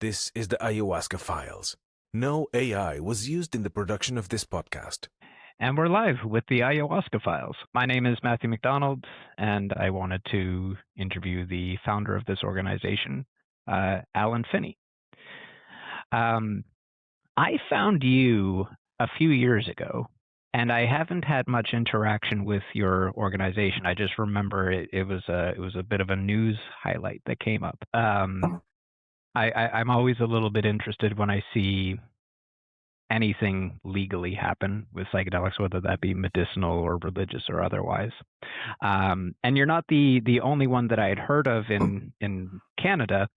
This is the Ayahuasca Files. No AI was used in the production of this podcast. And we're live with the Ayahuasca Files. My name is Matthew McDonald, and I wanted to interview the founder of this organization, Allan Finney. I found you a few years ago, and I haven't had much interaction with your organization. I just remember it was a bit of a news highlight that came up. I'm always a little bit interested when I see anything legally happen with psychedelics, whether that be medicinal or religious or otherwise. And you're not the only one that I had heard of in Canada,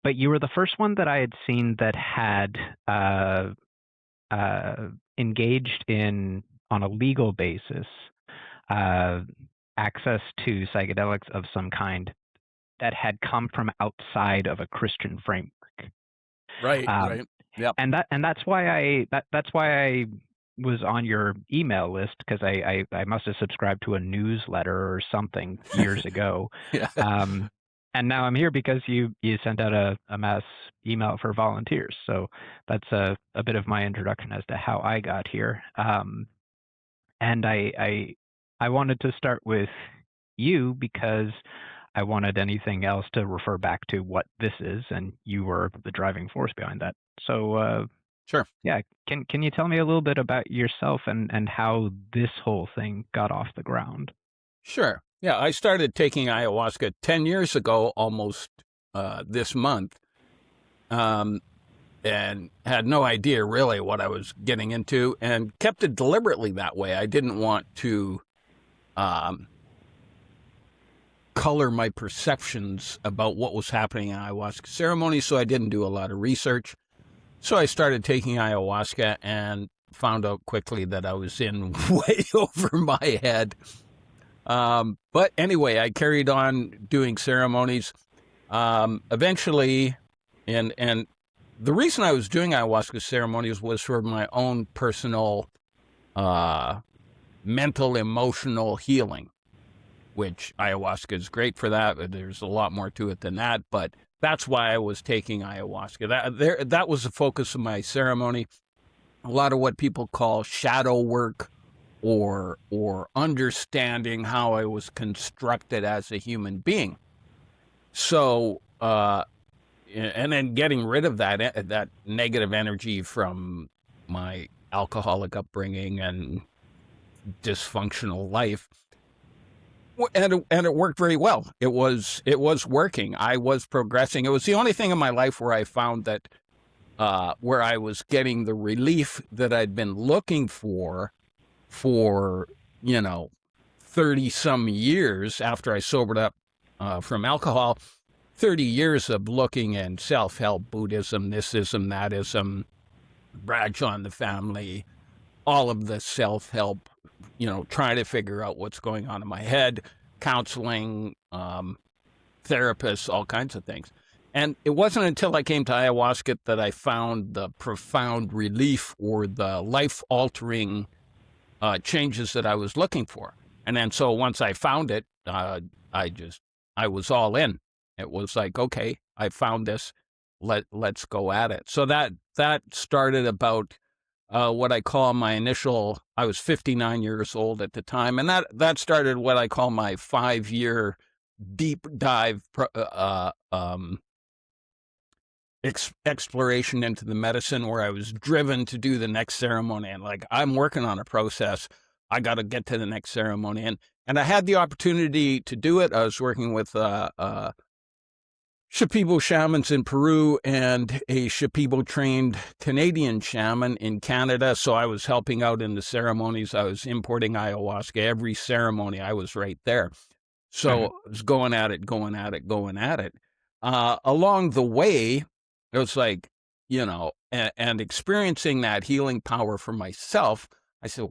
but you were the first one that I had seen that had engaged in, on a legal basis, access to psychedelics of some kind that had come from outside of a Christian framework. Right. Right. Yeah. And that's why I was on your email list, because I must have subscribed to a newsletter or something years ago. Yeah. And now I'm here because you sent out a mass email for volunteers. So that's a bit of my introduction as to how I got here. And I wanted to start with you because I wanted anything else to refer back to what this is, and you were the driving force behind that. So, Sure. Yeah, can you tell me a little bit about yourself and how this whole thing got off the ground? Sure. Yeah, I started taking ayahuasca 10 years ago, almost this month, and had no idea really what I was getting into, and kept it deliberately that way. I didn't want to color my perceptions about what was happening in ayahuasca ceremonies, so I didn't do a lot of research. So I started taking ayahuasca and found out quickly that I was in way over my head. But anyway, I carried on doing ceremonies. Eventually, and the reason I was doing ayahuasca ceremonies was for my own personal mental, emotional healing, which ayahuasca is great for that. But there's a lot more to it than that. But that's why I was taking ayahuasca. That was the focus of my ceremony. A lot of what people call shadow work, or understanding how I was constructed as a human being. So, and then getting rid of that negative energy from my alcoholic upbringing and dysfunctional life. And it worked very well. It was working. I was progressing. It was the only thing in my life where I found that where I was getting the relief that I'd been looking for 30 some years after I sobered up from alcohol. 30 years of looking in self-help, Buddhism, thisism, thatism, Brad John the family, all of the self-help, trying to figure out what's going on in my head, counseling, therapists, all kinds of things. And it wasn't until I came to ayahuasca that I found the profound relief or the life-altering changes that I was looking for. And then so once I found it, I was all in. It was like, okay, I found this, let's go at it. So that started about what I call my initial, I was 59 years old at the time, and that started what I call my 5-year deep dive exploration into the medicine, where I was driven to do the next ceremony. And like, I'm working on a process. I got to get to the next ceremony. And I had the opportunity to do it. I was working with Shipibo shamans in Peru and a Shipibo-trained Canadian shaman in Canada. So I was helping out in the ceremonies. I was importing ayahuasca. Every ceremony, I was right there. So I was going at it. Along the way, it was like, and experiencing that healing power for myself, I said,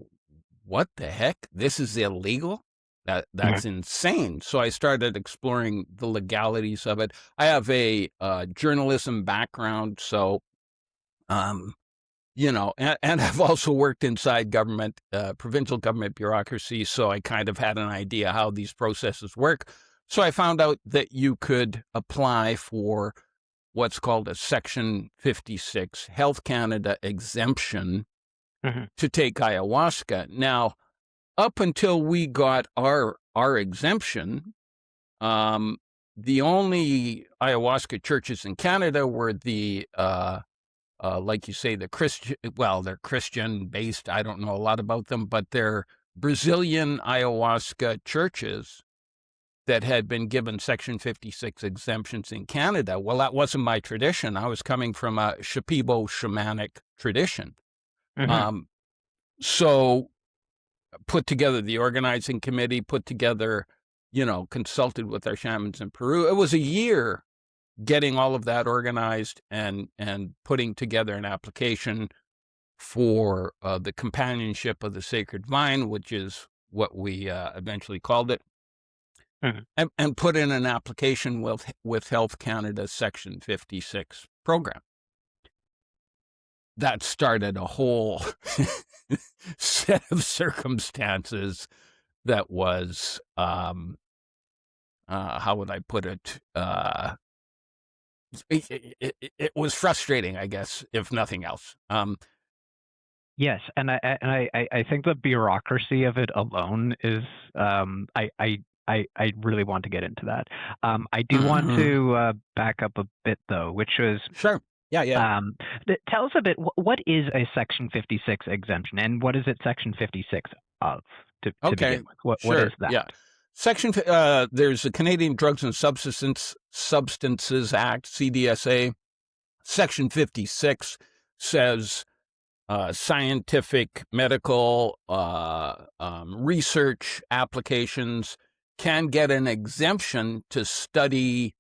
what the heck? This is illegal? That's insane. So I started exploring the legalities of it. I have a journalism background, so, and I've also worked inside government, provincial government bureaucracy, so I kind of had an idea how these processes work. So I found out that you could apply for what's called a Section 56 Health Canada exemption to take ayahuasca. Now, up until we got our exemption, the only ayahuasca churches in Canada were the, like you say, the Christian, well, they're Christian-based. I don't know a lot about them, but they're Brazilian ayahuasca churches that had been given Section 56 exemptions in Canada. Well, that wasn't my tradition. I was coming from a Shipibo shamanic tradition. So put together the organizing committee, consulted with our shamans in Peru. It was a year getting all of that organized and putting together an application for the Companionship of the Sacred Vine, which is what we eventually called it, and put in an application with Health Canada's Section 56 program. That started a whole set of circumstances that was, how would I put it? It was frustrating, I guess, if nothing else. Yes, and I think the bureaucracy of it alone is I really want to get into that. I do want to back up a bit though, which was sure. Yeah. Tell us a bit. What is a Section 56 exemption, and what is it Section 56 of? To begin with, what is that? Yeah. There's the Canadian Drugs and Substances Act, CDSA. Section 56 says scientific, medical, research applications can get an exemption to study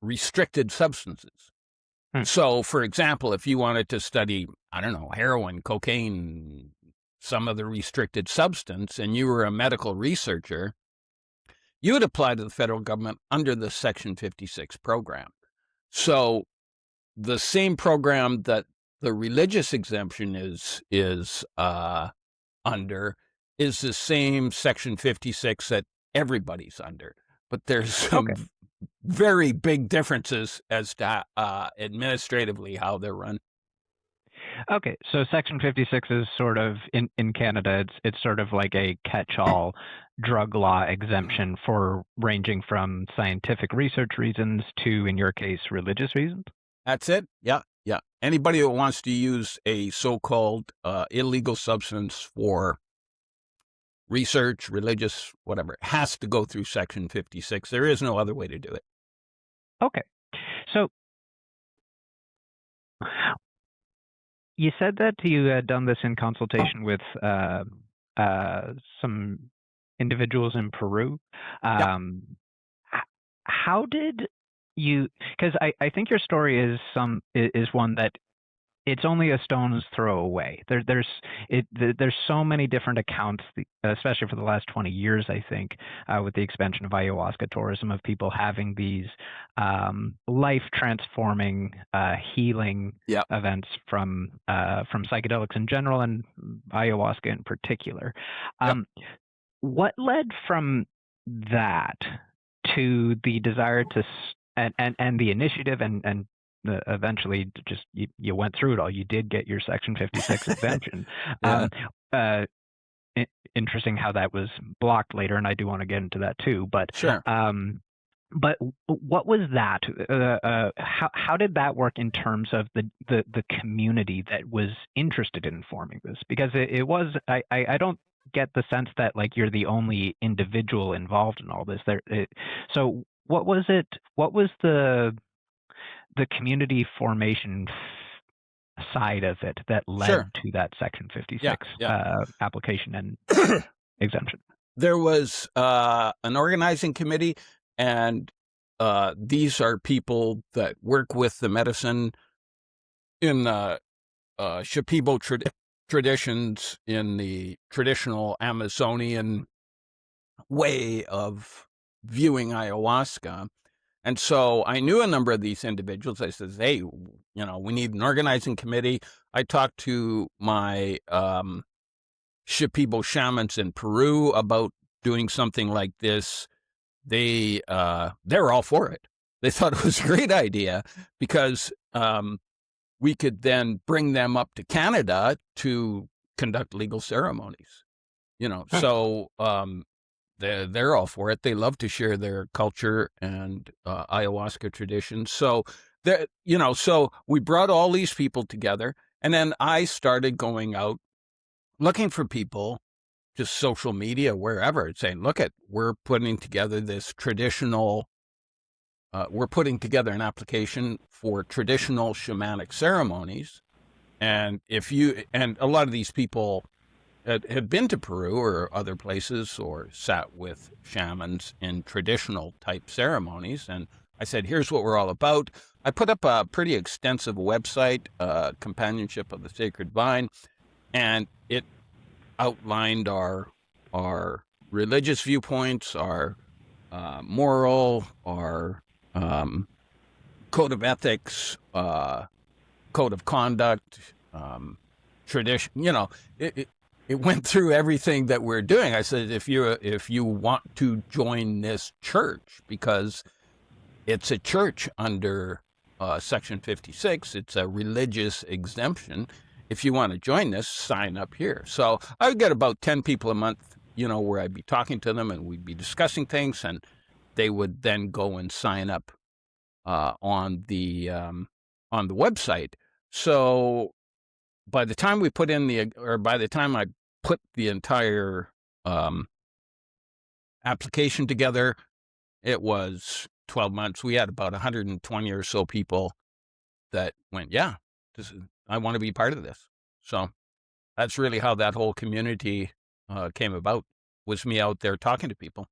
restricted substances. So, for example, if you wanted to study, I don't know, heroin, cocaine, some other restricted substance, and you were a medical researcher, you would apply to the federal government under the Section 56 program. So the same program that the religious exemption is under is the same Section 56 that everybody's under. But there's some very big differences as to administratively how they're run. Okay, so Section 56 is sort of in Canada. It's sort of like a catch-all drug law exemption for ranging from scientific research reasons to, in your case, religious reasons. That's it. Yeah. Anybody that wants to use a so-called illegal substance for research, religious, whatever, has to go through Section 56. There is no other way to do it. Okay, so you said that you had done this in consultation with some individuals in Peru. How did you? Because I think your story is one that it's only a stone's throw away. There's so many different accounts, especially for the last 20 years, I think, with the expansion of ayahuasca tourism, of people having these life-transforming, healing events from psychedelics in general and ayahuasca in particular. What led from that to the desire to and the initiative and eventually just you went through it all. You did get your Section 56 exemption. Interesting how that was blocked later, and I do want to get into that too. But sure. But what was that? How did that work in terms of the community that was interested in forming this? Because it was I don't get the sense that like you're the only individual involved in all this. So what was it? What was the community formation side of it that led to that Section 56 application and exemption? There was an organizing committee, and these are people that work with the medicine in Shipibo traditions, in the traditional Amazonian way of viewing ayahuasca. And so I knew a number of these individuals. I said, hey, we need an organizing committee. I talked to my Shipibo shamans in Peru about doing something like this. They're all for it. they thought it was a great idea because we could then bring them up to Canada to conduct legal ceremonies. So they're all for it. They love to share their culture and ayahuasca traditions. So so we brought all these people together, and then I started going out looking for people, just social media, wherever, saying, we're putting together this traditional, we're putting together an application for traditional shamanic ceremonies. And and a lot of these people had been to Peru or other places or sat with shamans in traditional type ceremonies. And I said, here's what we're all about. I put up a pretty extensive website, Companionship of the Sacred Vine, and it outlined our religious viewpoints, our moral, our code of ethics, code of conduct, tradition. It went through everything that we're doing. I said, if you want to join this church, because it's a church under Section 56, it's a religious exemption. If you want to join this, sign up here. So I would get about 10 people a month, where I'd be talking to them and we'd be discussing things, and they would then go and sign up on the website. So by the time by the time I put the entire application together, it was 12 months. We had about 120 or so people that went, I want to be part of this. So that's really how that whole community came about, was me out there talking to people.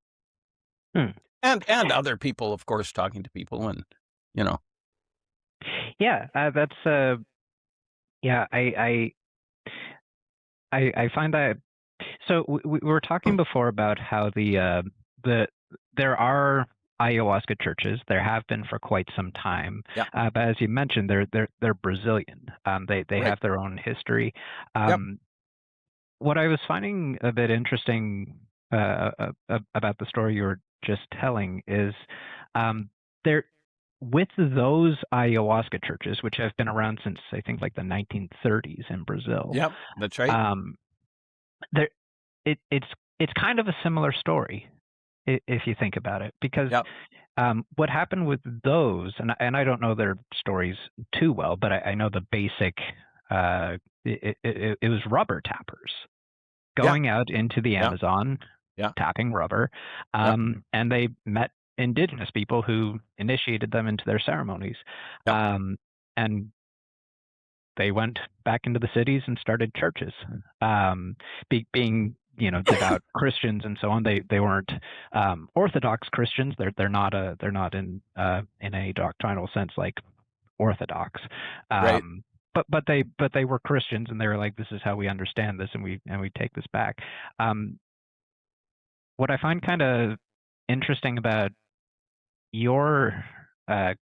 And other people, of course, talking to people, and Yeah, that's I find that. So we were talking before about how there are ayahuasca churches. There have been for quite some time. Yeah. But as you mentioned, they're Brazilian. They Right. have their own history. What I was finding a bit interesting about the story you were just telling is there. With those ayahuasca churches, which have been around since I think like the 1930s in Brazil. Yep, that's right. It's kind of a similar story if you think about it, because what happened with those, and I don't know their stories too well, but I know the basic. It was rubber tappers going out into the Amazon, tapping rubber, and they met indigenous people who initiated them into their ceremonies, and they went back into the cities and started churches, being devout Christians and so on. They weren't Orthodox Christians. They're not in any doctrinal sense like Orthodox, Right. but they were Christians, and they were like, this is how we understand this, and we take this back. What I find kind of interesting about your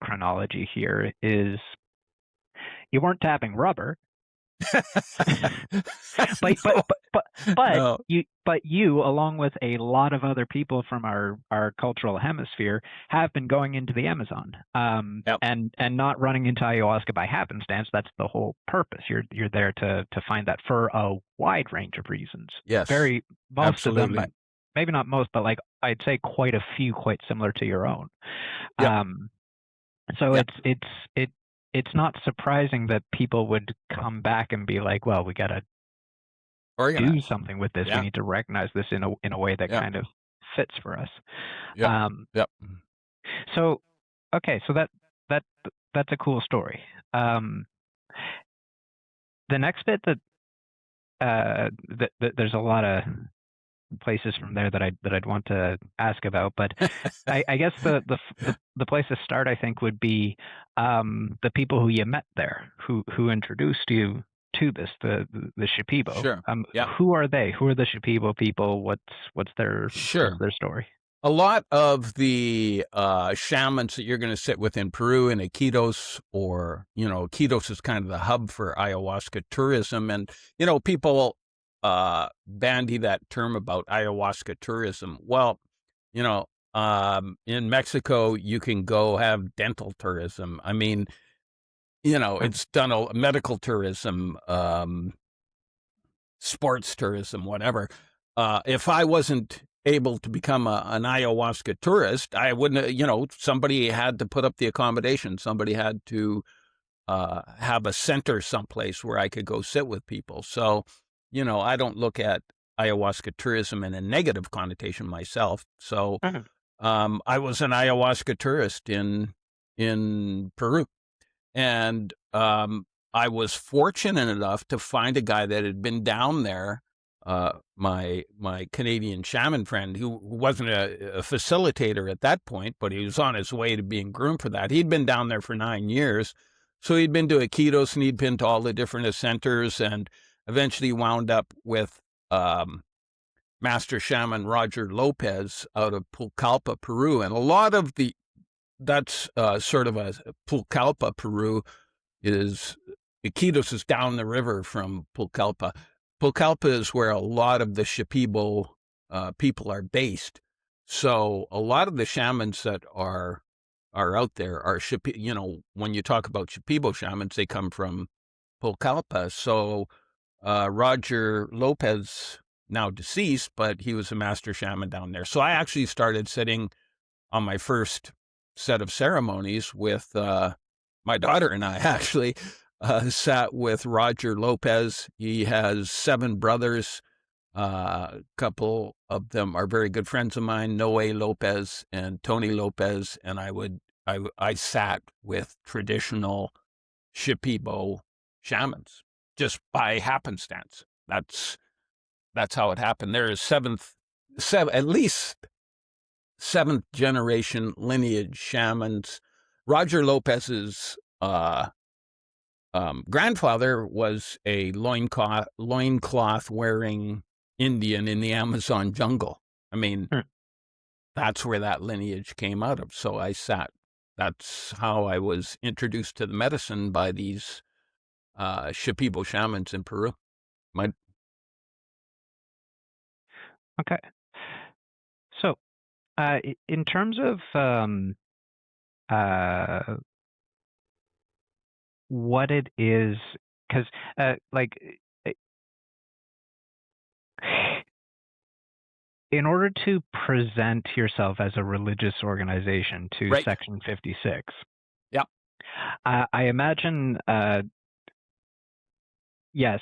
chronology here is you weren't tapping rubber, but you, along with a lot of other people from our cultural hemisphere, have been going into the Amazon, and not running into ayahuasca by happenstance. That's the whole purpose. You're there to find that for a wide range of reasons. Yes, most absolutely. of them, maybe not most, but like I'd say quite a few, quite similar to your own. So it's not surprising that people would come back and be like, well, we got to do something with this. We need to recognize this in a way that kind of fits for us. So okay, so that's a cool story. The next bit that there's a lot of places from there that I'd want to ask about, but I guess the place to start, I think, would be the people who you met there, who introduced you to this, the Shipibo. Sure. Who are they? Who are the Shipibo people? What's their story? A lot of the shamans that you're going to sit with in Peru and Iquitos, or Iquitos is kind of the hub for ayahuasca tourism, and people bandy that term about ayahuasca tourism. Well, In Mexico, you can go have dental tourism. I mean, it's done medical tourism, sports tourism, whatever. If I wasn't able to become an ayahuasca tourist, I wouldn't, somebody had to put up the accommodation. Somebody had to have a center someplace where I could go sit with people. So, I don't look at ayahuasca tourism in a negative connotation myself. So I was an ayahuasca tourist in Peru. And I was fortunate enough to find a guy that had been down there, my Canadian shaman friend, who wasn't a facilitator at that point, but he was on his way to being groomed for that. He'd been down there for 9 years. So he'd been to Iquitos and he'd been to all the different centers, and eventually wound up with Master Shaman Roger Lopez out of Pucallpa, Peru. And a lot of that's sort of a Pucallpa, Peru is, Iquitos is down the river from Pucallpa. Pucallpa is where a lot of the Shipibo people are based. So a lot of the shamans that are out there are, when you talk about Shipibo shamans, they come from Pucallpa. So Roger Lopez, now deceased, but he was a master shaman down there. So I actually started sitting on my first set of ceremonies with my daughter, and I actually sat with Roger Lopez. He has 7 brothers. A couple of them are very good friends of mine, Noe Lopez and Tony Lopez. And I sat with traditional Shipibo shamans just by happenstance. That's how it happened. There is at least 7th generation lineage shamans. Roger Lopez's grandfather was a loincloth wearing Indian in the Amazon jungle. I mean, that's where that lineage came out of. So I sat. That's how I was introduced to the medicine by these Shipibo shamans in Peru. Okay. So, in terms of what it is, because in order to present yourself as a religious organization to Right. Section 56, Yep. I imagine,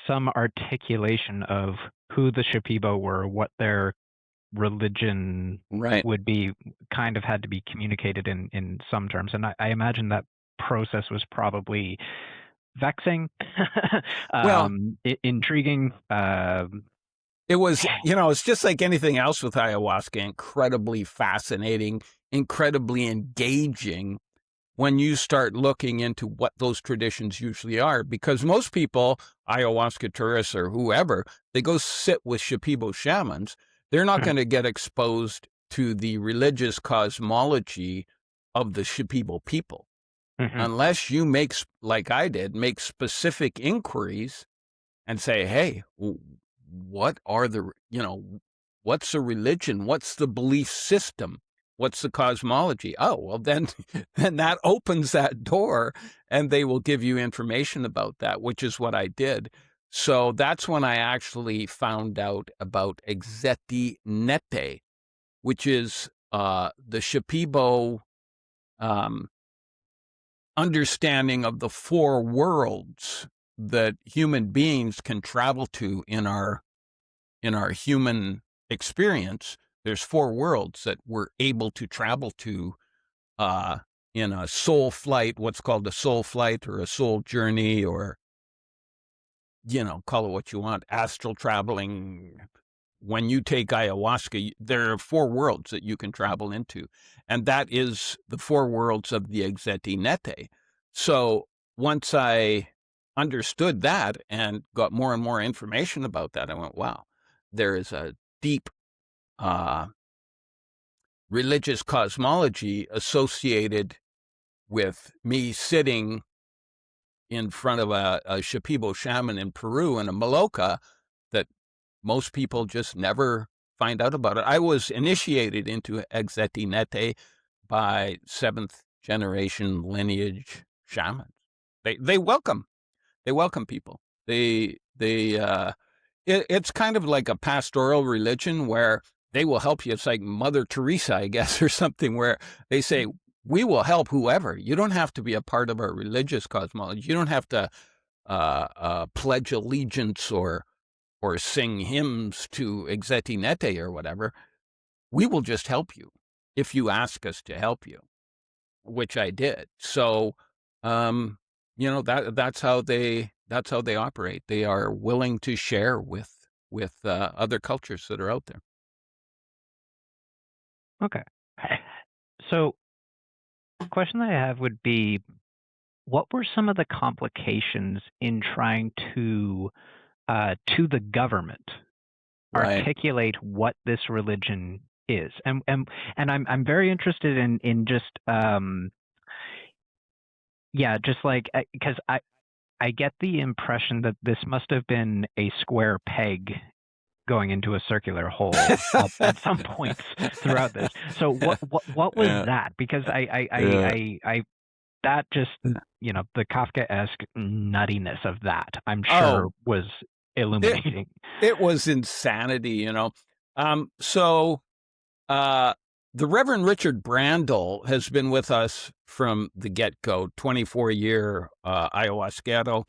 some articulation of who the Shipibo were, what their religion Right. would be, kind of had to be communicated in some terms. And I imagine that process was probably vexing, intriguing. It was, it's just like anything else with ayahuasca, incredibly fascinating, incredibly engaging when you start looking into what those traditions usually are. Because most people, ayahuasca tourists or whoever, they go sit with Shipibo shamans. They're not going to get exposed to the religious cosmology of the Shipibo people. Unless you like I did, make specific inquiries and say, hey, what are what's the religion? What's the belief system? What's the cosmology? Oh, well, then that opens that door and they will give you information about that, which is what I did. So that's when I actually found out about Exeti Nete, which is the Shipibo understanding of the 4 worlds that human beings can travel to in our human experience. There's 4 worlds that we're able to travel to in a soul flight, what's called a soul flight or a soul journey, or call it what you want, astral traveling. When you take ayahuasca, there are 4 worlds that you can travel into. And that is the 4 worlds of the Exeti Nete. So once I understood that and got more and more information about that, I went, wow, there is a deep religious cosmology associated with me sitting in front of a Shipibo shaman in Peru in a maloca that most people just never find out about it. I was initiated into Exetinete by 7th generation lineage shamans. They welcome people. It's kind of like a pastoral religion where they will help you. It's like Mother Teresa, I guess, or something, where they say, we will help whoever. You don't have to be a part of our religious cosmology. You don't have to pledge allegiance or sing hymns to Exetinete or whatever. We will just help you if you ask us to help you, which I did. So, that's how they operate. They are willing to share with other cultures that are out there. Okay. So, the question that I have would be, what were some of the complications in trying to the government articulate what this religion is? And I'm very interested in just just like, because I get the impression that this must have been a square peg going into a circular hole at some points throughout this. So what was that? Because I that just, the Kafkaesque nuttiness of that, I'm sure was illuminating. It was insanity, So the Reverend Richard Brandel has been with us from the get-go, 24-year ayahuasquero,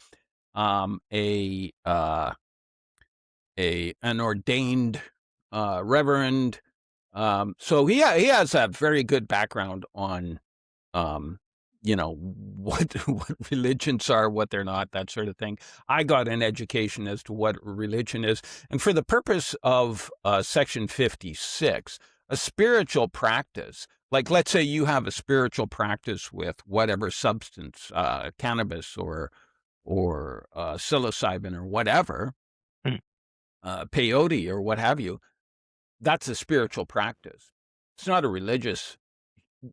an ordained reverend. So he has a very good background on what religions are, what they're not, that sort of thing. I got an education as to what religion is. And for the purpose of Section 56, a spiritual practice, like let's say you have a spiritual practice with whatever substance, cannabis or psilocybin or whatever, peyote or what have you, that's a spiritual practice. It's not a religious.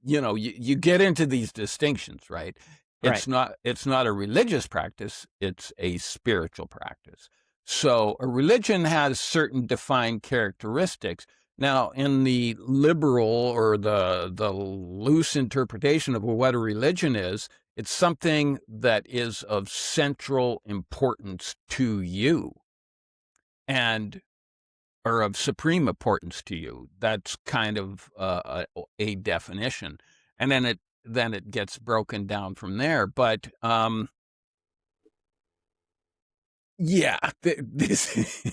You get into these distinctions, right? It's not a religious practice. It's a spiritual practice. So a religion has certain defined characteristics. Now, in the liberal or the loose interpretation of what a religion is, it's something that is of central importance to you or of supreme importance to you. That's kind of a definition. And then it gets broken down from there. But this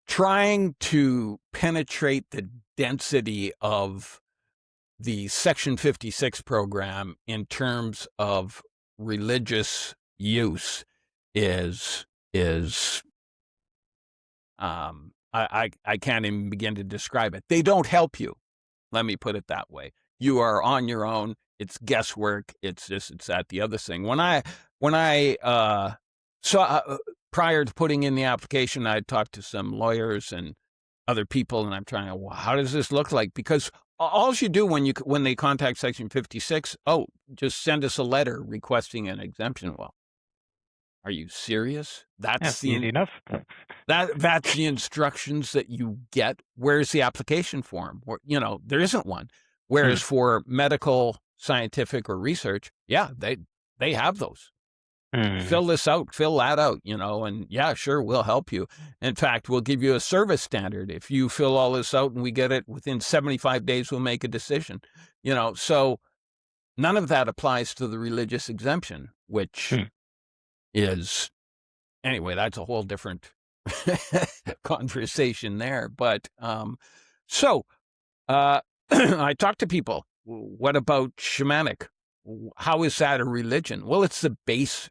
trying to penetrate the density of the Section 56 program in terms of religious use is I can't even begin to describe it. They don't help you. Let me put it that way. You are on your own. It's guesswork. It's this, it's that, the other thing. When I prior to putting in the application, I talked to some lawyers and other people, and I'm trying to, well, how does this look like? Because all you do when they contact Section 56, just send us a letter requesting an exemption. Well, are you serious? That's easy enough. That's the instructions that you get. Where's the application form? There isn't one. Whereas for medical, scientific, or research, they have those. Fill this out, fill that out, and sure, we'll help you. In fact, we'll give you a service standard. If you fill all this out and we get it within 75 days, we'll make a decision. So none of that applies to the religious exemption, which is, anyway, that's a whole different conversation there. But I talk to people. What about shamanic? How is that a religion? Well, it's the base,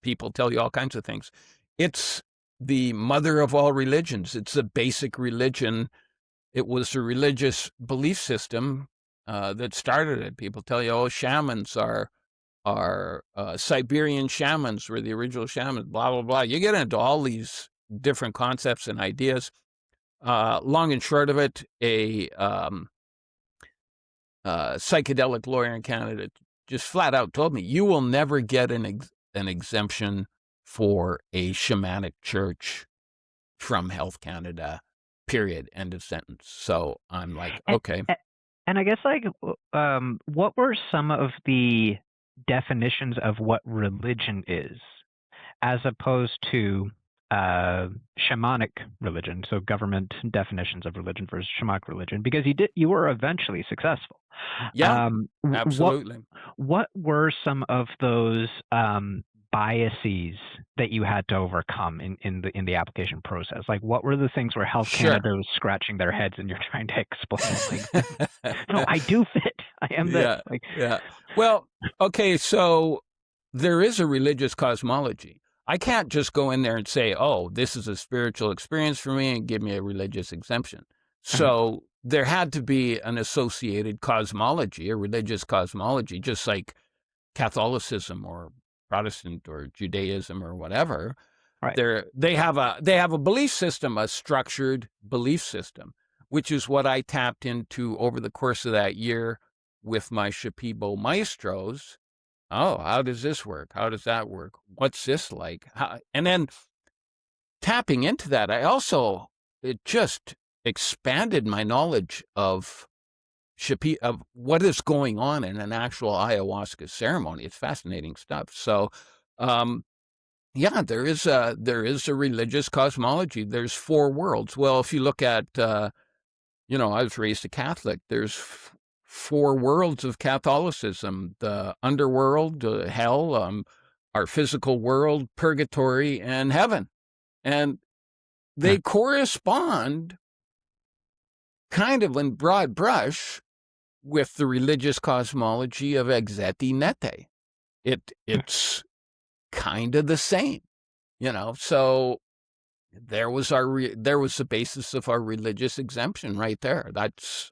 people tell you all kinds of things. It's the mother of all religions. It's the basic religion. It was a religious belief system that started it. People tell you, shamans are Siberian shamans were the original shamans, blah, blah, blah. You get into all these different concepts and ideas. Long and short of it, a psychedelic lawyer in Canada just flat out told me, you will never get an exemption for a shamanic church from Health Canada, period, end of sentence. So I'm like, And, okay. and I guess, like, what were some of the definitions of what religion is, as opposed to shamanic religion, so government definitions of religion versus shamanic religion? Because you were eventually successful. Yeah, What absolutely. what were some of those biases that you had to overcome in the application process? Like, what were the things where Health Sure. Canada was scratching their heads and you're trying to explain, like, no, I do fit. I am this. Yeah, Like, yeah. Well, okay, so there is a religious cosmology. I can't just go in there and say, oh, this is a spiritual experience for me and give me a religious exemption. So there had to be an associated cosmology, a religious cosmology, just like Catholicism or Protestant or Judaism or whatever. right. They have a belief system, a structured belief system, which is what I tapped into over the course of that year with my Shipibo maestros. Oh, how does this work? How does that work? What's this like? And then tapping into that, it just expanded my knowledge of what is going on in an actual ayahuasca ceremony. It's fascinating stuff. So, yeah, there is a religious cosmology. There's 4 worlds. Well, if you look at, I was raised a Catholic. There's 4 worlds of Catholicism: the underworld, hell, our physical world, purgatory, and heaven. And they correspond kind of in broad brush with the religious cosmology of exemption. It's kind of the same, so there was the basis of our religious exemption right there. That's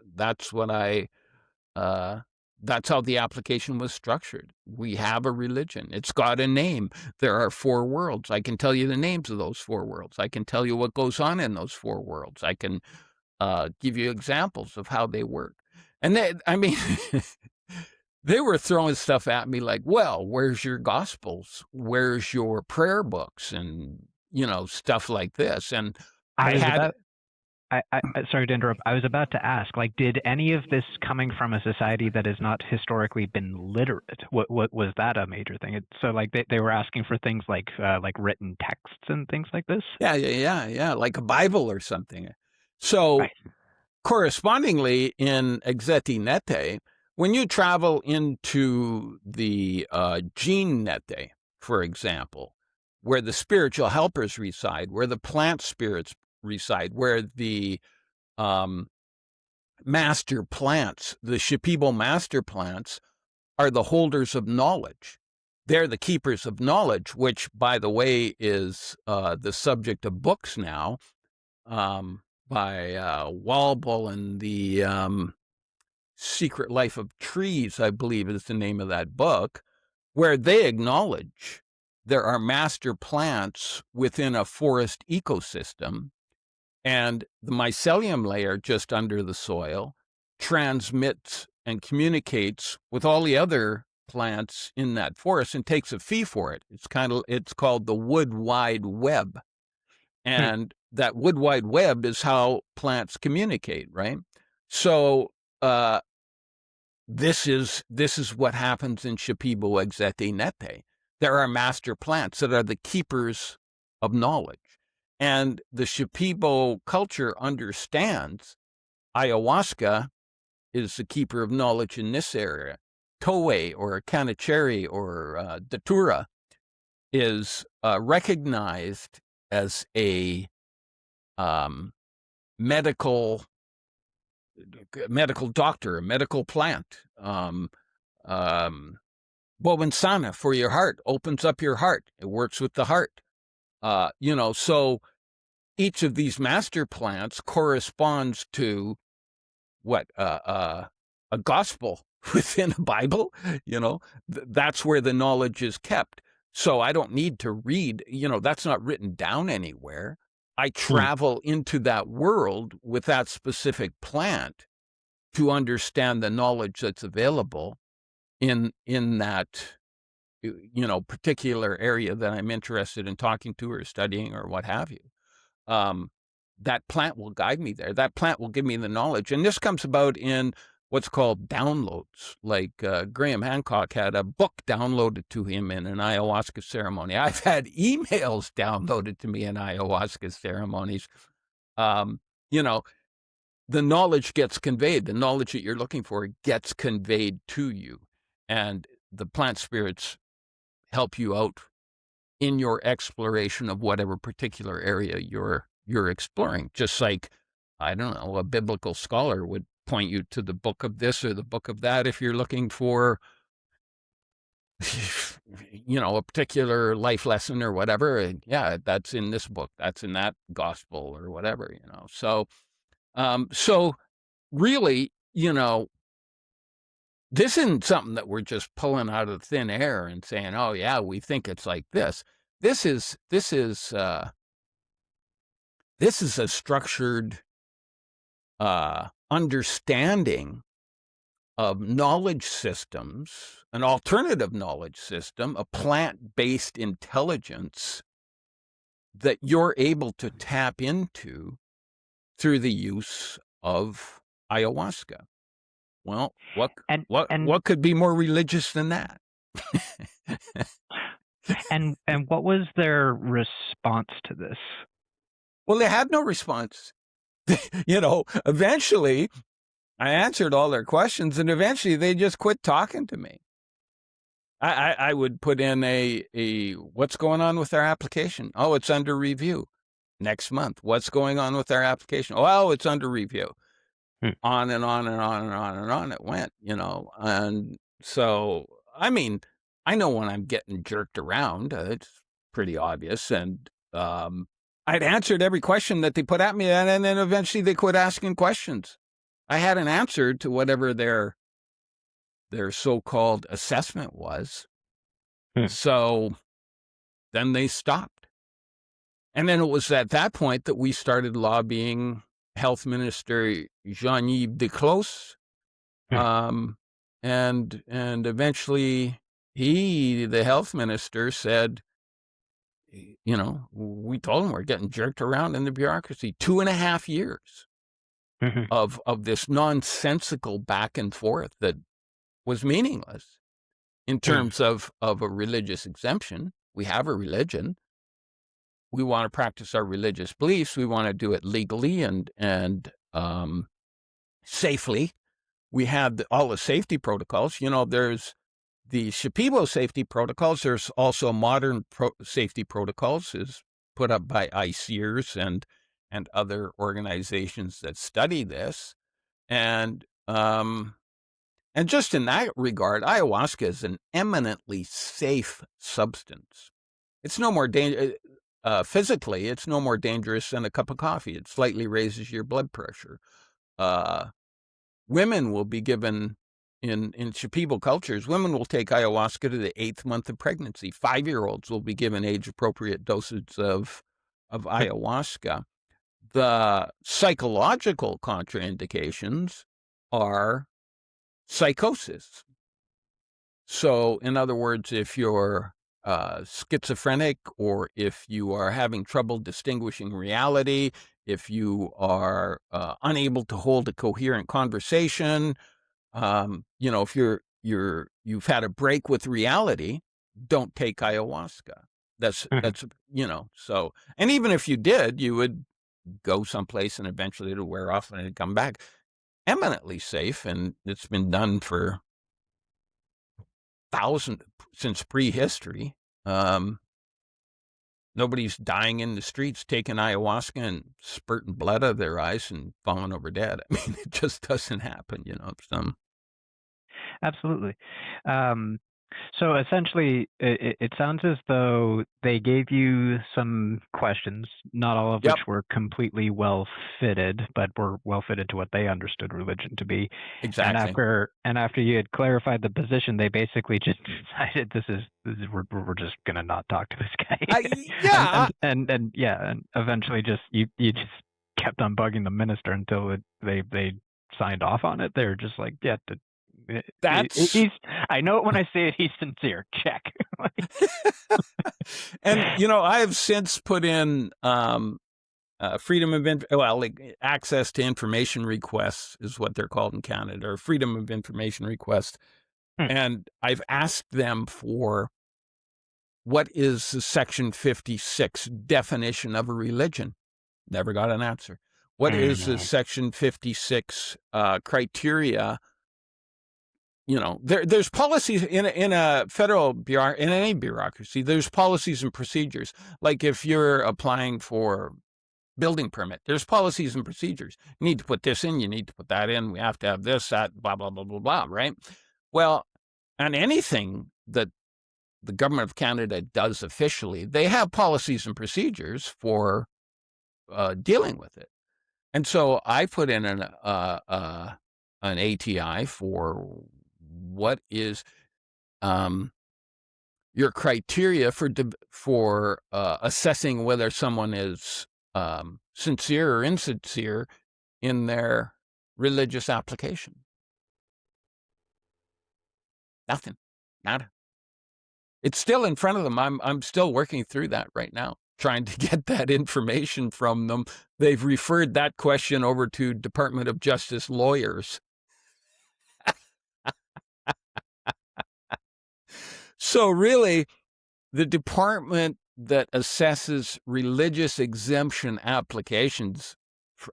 how the application was structured. We have a religion. It's got a name. There are 4 worlds. I can tell you the names of those 4 worlds. I can tell you what goes on in those 4 worlds. I can give you examples of how they work. And they were throwing stuff at me like, well, where's your gospels? Where's your prayer books? And, stuff like this. And Sorry to interrupt. I was about to ask, like, did any of this coming from a society that has not historically been literate, what was that a major thing? So, like, they were asking for things like written texts and things like this? Yeah, like a Bible or something. So, right. Correspondingly, in exemption, when you travel into the gene nete, for example, where the spiritual helpers reside, where the plant spirits reside, where the master plants, the Shipibo master plants, are the holders of knowledge. They're the keepers of knowledge, which, by the way, is the subject of books now, by Walpole, and the Secret Life of Trees, I believe is the name of that book, where they acknowledge there are master plants within a forest ecosystem, and the mycelium layer just under the soil transmits and communicates with all the other plants in that forest and takes a fee for it. It's called the wood wide web. And that wood wide web is how plants communicate, right? So this is what happens in Shipibo exemption. There are master plants that are the keepers of knowledge. And the Shipibo culture understands ayahuasca is the keeper of knowledge in this area. Toei or Kanacheri or Datura is recognized as a medical doctor, a medical plant. Bobansana for your heart, opens up your heart. It works with the heart. So each of these master plants corresponds to what a gospel within a Bible. That's where the knowledge is kept. So I don't need to read, that's not written down anywhere. I travel into that world with that specific plant to understand the knowledge that's available in that particular area that I'm interested in talking to or studying or what have you, that plant will guide me there. That plant will give me the knowledge. And this comes about in what's called downloads. Like Graham Hancock had a book downloaded to him in an ayahuasca ceremony. I've had emails downloaded to me in ayahuasca ceremonies. The knowledge gets conveyed. The knowledge that you're looking for gets conveyed to you. And the plant spirits help you out in your exploration of whatever particular area you're exploring. Just like, I don't know, a biblical scholar would point you to the book of this or the book of that if you're looking for, a particular life lesson or whatever. And yeah, that's in this book, that's in that gospel or whatever, So, really, this isn't something that we're just pulling out of thin air and saying, "Oh yeah, we think it's like this." This is a structured understanding of knowledge systems, an alternative knowledge system, a plant-based intelligence that you're able to tap into through the use of ayahuasca. Well, what could be more religious than that? And what was their response to this? Well, they had no response. Eventually, I answered all their questions, and eventually they just quit talking to me. I would put in a what's going on with our application? Oh, it's under review. Next month, what's going on with our application? Oh, it's under review. On and on and on and on and on it went, And so, I mean, I know when I'm getting jerked around, it's pretty obvious. And I'd answered every question that they put at me, and then eventually they quit asking questions. I had an answer to whatever their so-called assessment was. So then they stopped. And then it was at that point that we started lobbying Health Minister Jean-Yves Desclos. And eventually the health minister said, we told him we're getting jerked around in the bureaucracy. 2.5 years of this nonsensical back and forth that was meaningless in terms of a religious exemption. We have a religion. We want to practice our religious beliefs. We want to do it legally and safely. We have all the safety protocols. There's the Shipibo safety protocols. There's also modern safety protocols is put up by ICEERS and other organizations that study this. And just in that regard, ayahuasca is an eminently safe substance. It's no more physically, it's no more dangerous than a cup of coffee. It slightly raises your blood pressure. Women will be given, in Shipibo cultures, women will take ayahuasca to the 8th month of pregnancy. 5-year-olds will be given age-appropriate doses of ayahuasca. The psychological contraindications are psychosis. So, in other words, if you're schizophrenic, or if you are having trouble distinguishing reality, if you are unable to hold a coherent conversation, if you've had a break with reality, don't take ayahuasca. That's so. And even if you did, you would go someplace and eventually it'll wear off and it'd come back. Eminently safe, and it's been done for since prehistory. Nobody's dying in the streets taking ayahuasca and spurting blood out of their eyes and falling over dead. I mean, it just doesn't happen, Absolutely. So essentially, it sounds as though they gave you some questions, not all of which were completely well-fitted, but were well-fitted to what they understood religion to be. Exactly. And after you had clarified the position, they basically just decided we're just gonna not talk to this guy. And eventually you just kept on bugging the minister until they signed off on it. They're just like, yeah. I know it when I say it. He's sincere. Check. And, I have since put in access to information requests is what they're called in Canada, or freedom of information request. And I've asked them for what is the Section 56 definition of a religion. Never got an answer. What is the Section 56 criteria? There's policies in a federal in any bureaucracy. There's policies and procedures. Like if you're applying for building permit, there's policies and procedures. You need to put this in. You need to put that in. We have to have this, that, blah, blah, blah, blah, blah, right? Well, on anything that the government of Canada does officially, they have policies and procedures for dealing with it. And so I put in an ATI for what is your criteria for assessing whether someone is sincere or insincere in their religious application. Nothing. Nada. It's still in front of them. I'm still working through that right now, trying to get that information from them. They've referred that question over to Department of Justice lawyers. So really, the department that assesses religious exemption applications,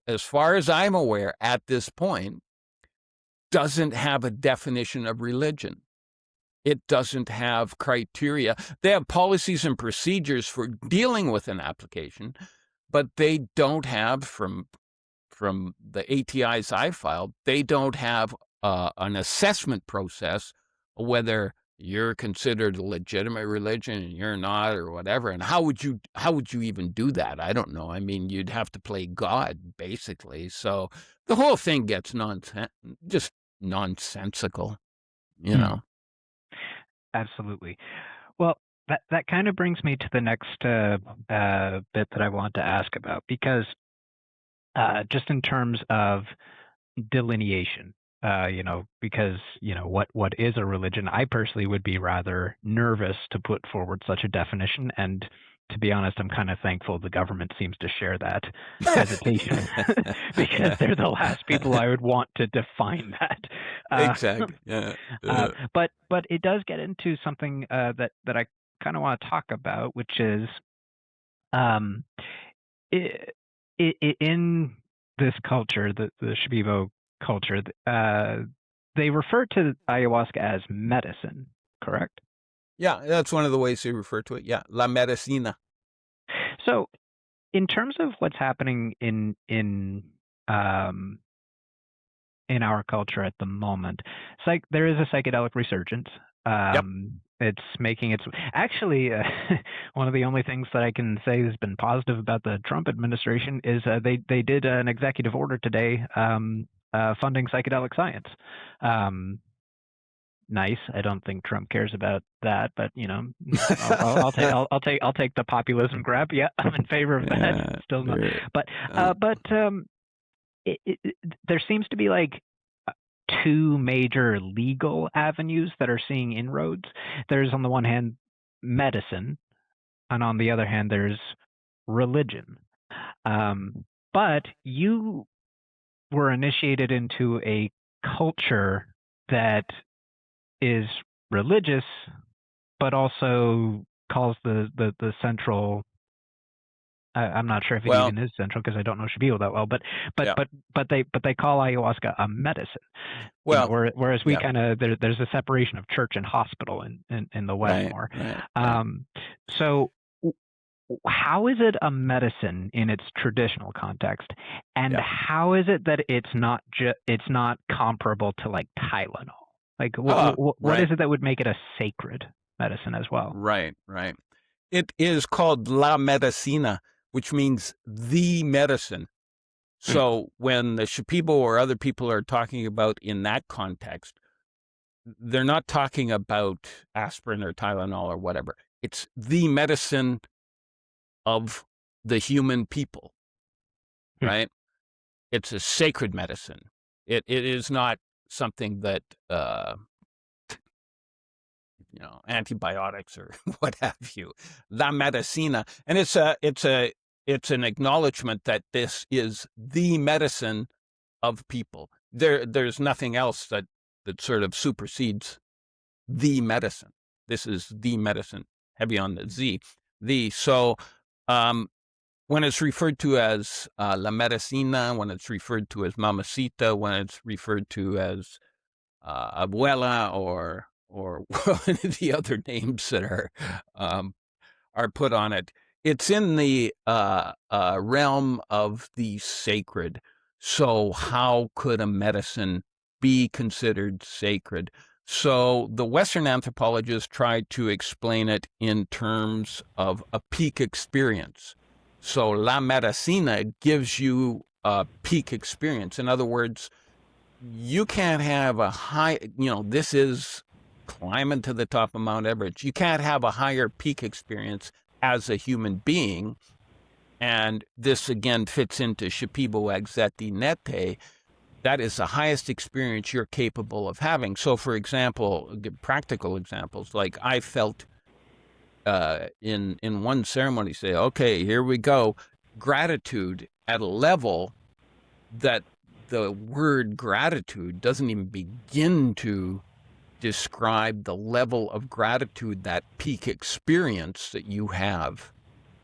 as far as I'm aware at this point, doesn't have a definition of religion. It doesn't have criteria. They have policies and procedures for dealing with an application, but they don't have, from the ATIs I filed, they don't have an assessment process whether you're considered a legitimate religion and you're not, or whatever. And how would you even do that? I don't know. I mean, you'd have to play God, basically. So the whole thing gets just nonsensical, Absolutely. Well, that kind of brings me to the next bit that I want to ask about, because just in terms of delineation, because what is a religion? I personally would be rather nervous to put forward such a definition, and to be honest, I'm kind of thankful the government seems to share that hesitation, because they're the last people I would want to define that. Exactly. Yeah. But it does get into something that I kind of want to talk about, which is in this culture, the Shipibo culture, they refer to ayahuasca as medicine, correct? Yeah, that's one of the ways they refer to it. Yeah, la medicina. So, in terms of what's happening in our culture at the moment, there is a psychedelic resurgence. Yep. It's making its actually one of the only things that I can say has been positive about the Trump administration is they did an executive order today funding psychedelic science. Nice. I don't think Trump cares about that, but I'll take the populism grab. Yeah, I'm in favor of that. Still not, but there seems to be like two major legal avenues that are seeing inroads. There's, on the one hand, medicine, and on the other hand, there's religion. But you were initiated into a culture that is religious, but also calls the central. I'm not sure if it even is central, because I don't know Shipibo that well. But they call ayahuasca a medicine. Well, whereas we kind of there's a separation of church and hospital in the West more. Right. So how is it a medicine in its traditional context, and how is it that it's not comparable to like Tylenol? Like what is it that would make it a sacred medicine as well? Right. It is called la medicina, which means the medicine. So when the Shipibo or other people are talking about in that context, they're not talking about aspirin or Tylenol or whatever. It's the medicine of the human people, right? It's a sacred medicine. It is not something that antibiotics or what have you. La medicina, and it's an acknowledgement that this is the medicine of people. There's nothing else that sort of supersedes the medicine. This is the medicine, heavy on the Z. So when it's referred to as la medicina, when it's referred to as mamacita, when it's referred to as abuela, or one of the other names that are put on it, it's in the realm of the sacred. So how could a medicine be considered sacred? So the Western anthropologists tried to explain it in terms of a peak experience. So la medicina gives you a peak experience. In other words, you can't have a high, this is climbing to the top of Mount Everest. You can't have a higher peak experience as a human being. And this again fits into Shipibo Exeti Nete. That is the highest experience you're capable of having. So for example, practical examples, like I felt in one ceremony, say, okay, here we go. Gratitude at a level that the word gratitude doesn't even begin to describe the level of gratitude, that peak experience that you have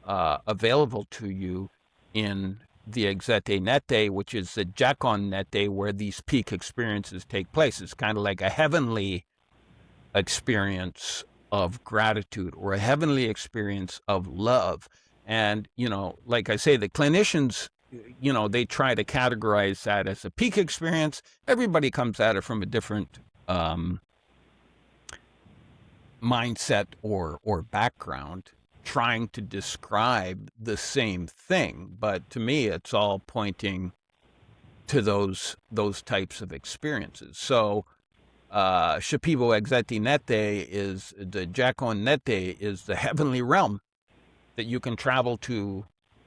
available to you in the Exete Nete, which is the Jakon Nete, where these peak experiences take place. It's kind of like a heavenly experience of gratitude or a heavenly experience of love. And, like I say, the clinicians, they try to categorize that as a peak experience. Everybody comes at it from a different mindset or background, trying to describe the same thing. But to me, it's all pointing to those types of experiences. So Shipibo Exeti Nete is the Jakon Nete, is the heavenly realm that you can travel to.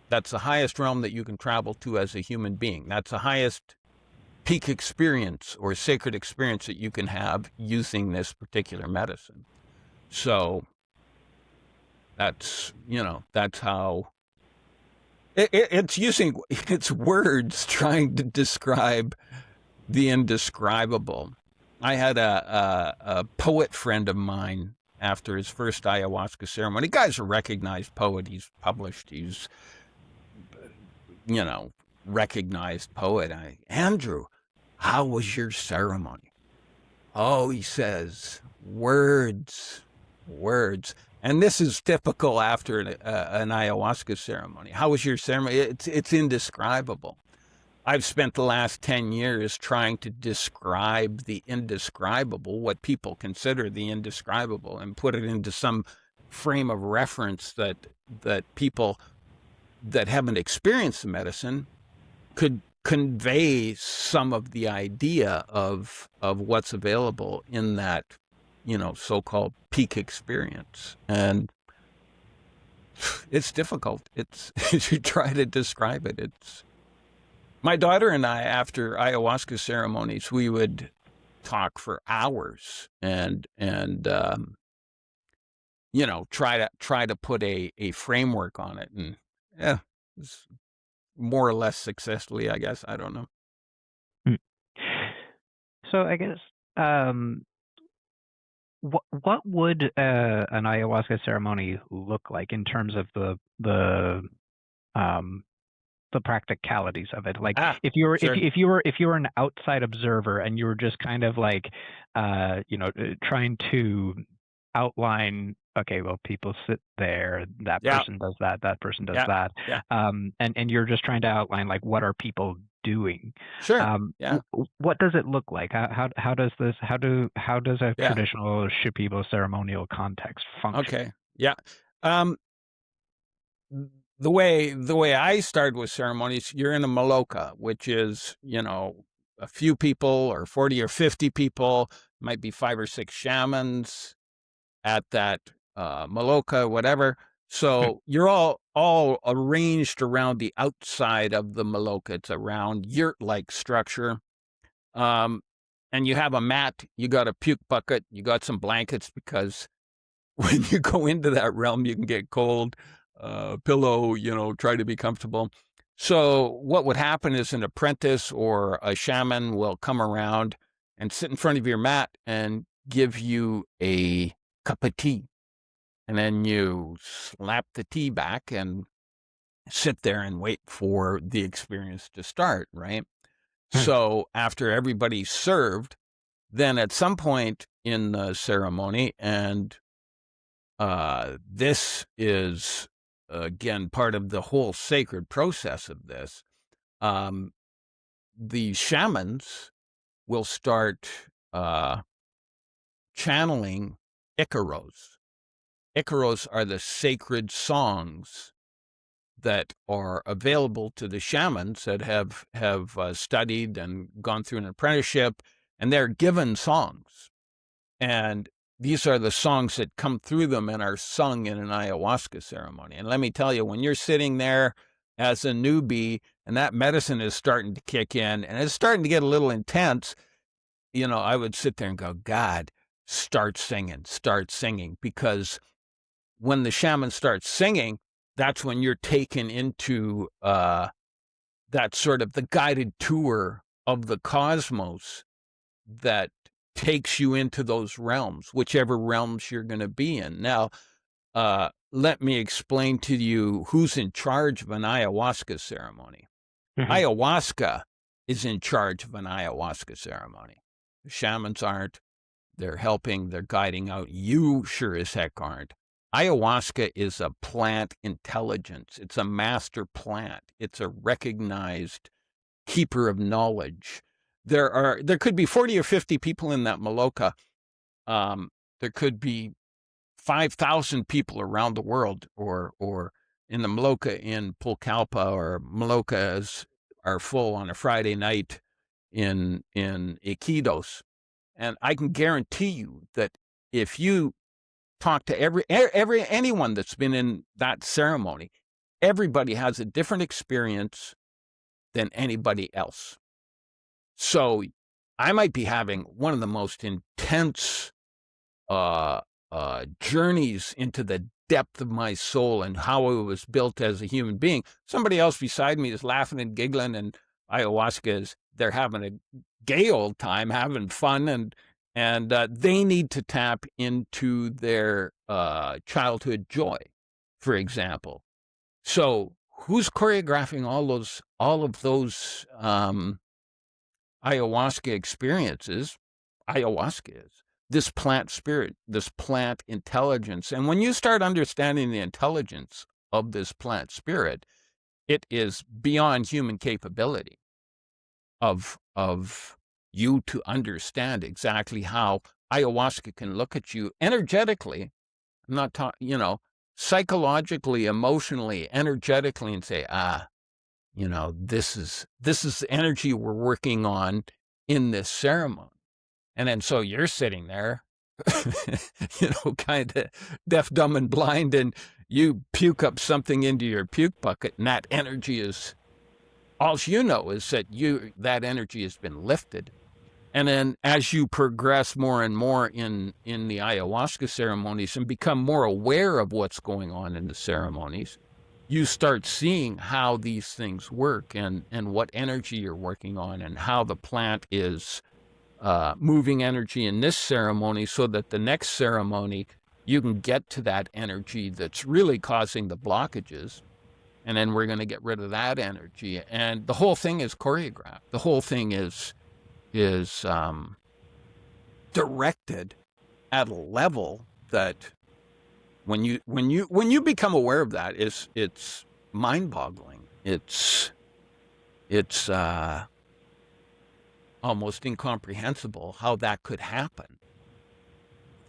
That's the highest realm that you can travel to as a human being. That's the highest peak experience or sacred experience that you can have using this particular medicine. So that's how it's using its words trying to describe the indescribable. I had a poet friend of mine after his first ayahuasca ceremony. The guy's a recognized poet. He's published. He's, recognized poet. Andrew, how was your ceremony? Oh, he says, words. And this is typical after an ayahuasca ceremony. How was your ceremony? It's indescribable. I've spent the last 10 years trying to describe the indescribable, what people consider the indescribable, and put it into some frame of reference that people that haven't experienced the medicine could convey some of the idea of what's available in that, so-called peak experience. And it's difficult. It's you try to describe it. It's my daughter and I, after ayahuasca ceremonies, we would talk for hours and try to put a framework on it. And yeah, it's more or less successfully, I guess. I don't know. So I guess what would an ayahuasca ceremony look like in terms of the practicalities of it? Like if you were an outside observer and you were just kind of like trying to outline, okay, well, people sit there, that person does that person does that, and you're just trying to outline, like, what are people doing? What does it look like? How does a traditional Shipibo ceremonial context function? The way I started with ceremonies, you're in a maloka, which is, a few people or 40 or 50 people, might be 5 or 6 shamans at that maloka, whatever. So you're all arranged around the outside of the maloka. It's a round yurt-like structure. And you have a mat, you got a puke bucket, you got some blankets because when you go into that realm, you can get cold, pillow, try to be comfortable. So what would happen is an apprentice or a shaman will come around and sit in front of your mat and give you a cup of tea. And then you slap the tea back and sit there and wait for the experience to start, right? So after everybody's served, then at some point in the ceremony, and this is, again, part of the whole sacred process of this, the shamans will start channeling Icaros. Icaros are the sacred songs that are available to the shamans that have studied and gone through an apprenticeship, and they're given songs. And these are the songs that come through them and are sung in an ayahuasca ceremony. And let me tell you, when you're sitting there as a newbie and that medicine is starting to kick in and it's starting to get a little intense, I would sit there and go, God, start singing. Because when the shaman starts singing, that's when you're taken into that sort of the guided tour of the cosmos that takes you into those realms, whichever realms you're going to be in. Now, let me explain to you who's in charge of an ayahuasca ceremony. Ayahuasca is in charge of an ayahuasca ceremony. The shamans aren't. They're helping, they're guiding out. You sure as heck aren't. Ayahuasca is a plant intelligence. It's a master plant. It's a recognized keeper of knowledge. There could be 40 or 50 people in that Maloka. There could be 5,000 people around the world, or in the Maloka in Pucallpa, or Malokas are full on a Friday night in Iquitos. And I can guarantee you that if you talk to anyone that's been in that ceremony, everybody has a different experience than anybody else. So I might be having one of the most intense journeys into the depth of my soul and how I was built as a human being. Somebody else beside me is laughing and giggling, and ayahuasca they're having a gay old time, having fun, and they need to tap into their childhood joy, for example. So who's choreographing all of those ayahuasca experiences? Ayahuasca is this plant spirit, this plant intelligence. And when you start understanding the intelligence of this plant spirit, it is beyond human capability of you to understand exactly how ayahuasca can look at you energetically. I'm not talking, psychologically, emotionally, energetically, and say, this is the energy we're working on in this ceremony. And then so you're sitting there, kind of deaf, dumb, and blind, and you puke up something into your puke bucket, and that energy is, all you know is that that energy has been lifted. And then as you progress more and more in the ayahuasca ceremonies and become more aware of what's going on in the ceremonies, you start seeing how these things work and what energy you're working on and how the plant is moving energy in this ceremony so that the next ceremony you can get to that energy that's really causing the blockages. And then we're going to get rid of that energy. And the whole thing is choreographed. The whole thing is directed at a level that when you become aware of that, it's mind-boggling. It's almost incomprehensible how that could happen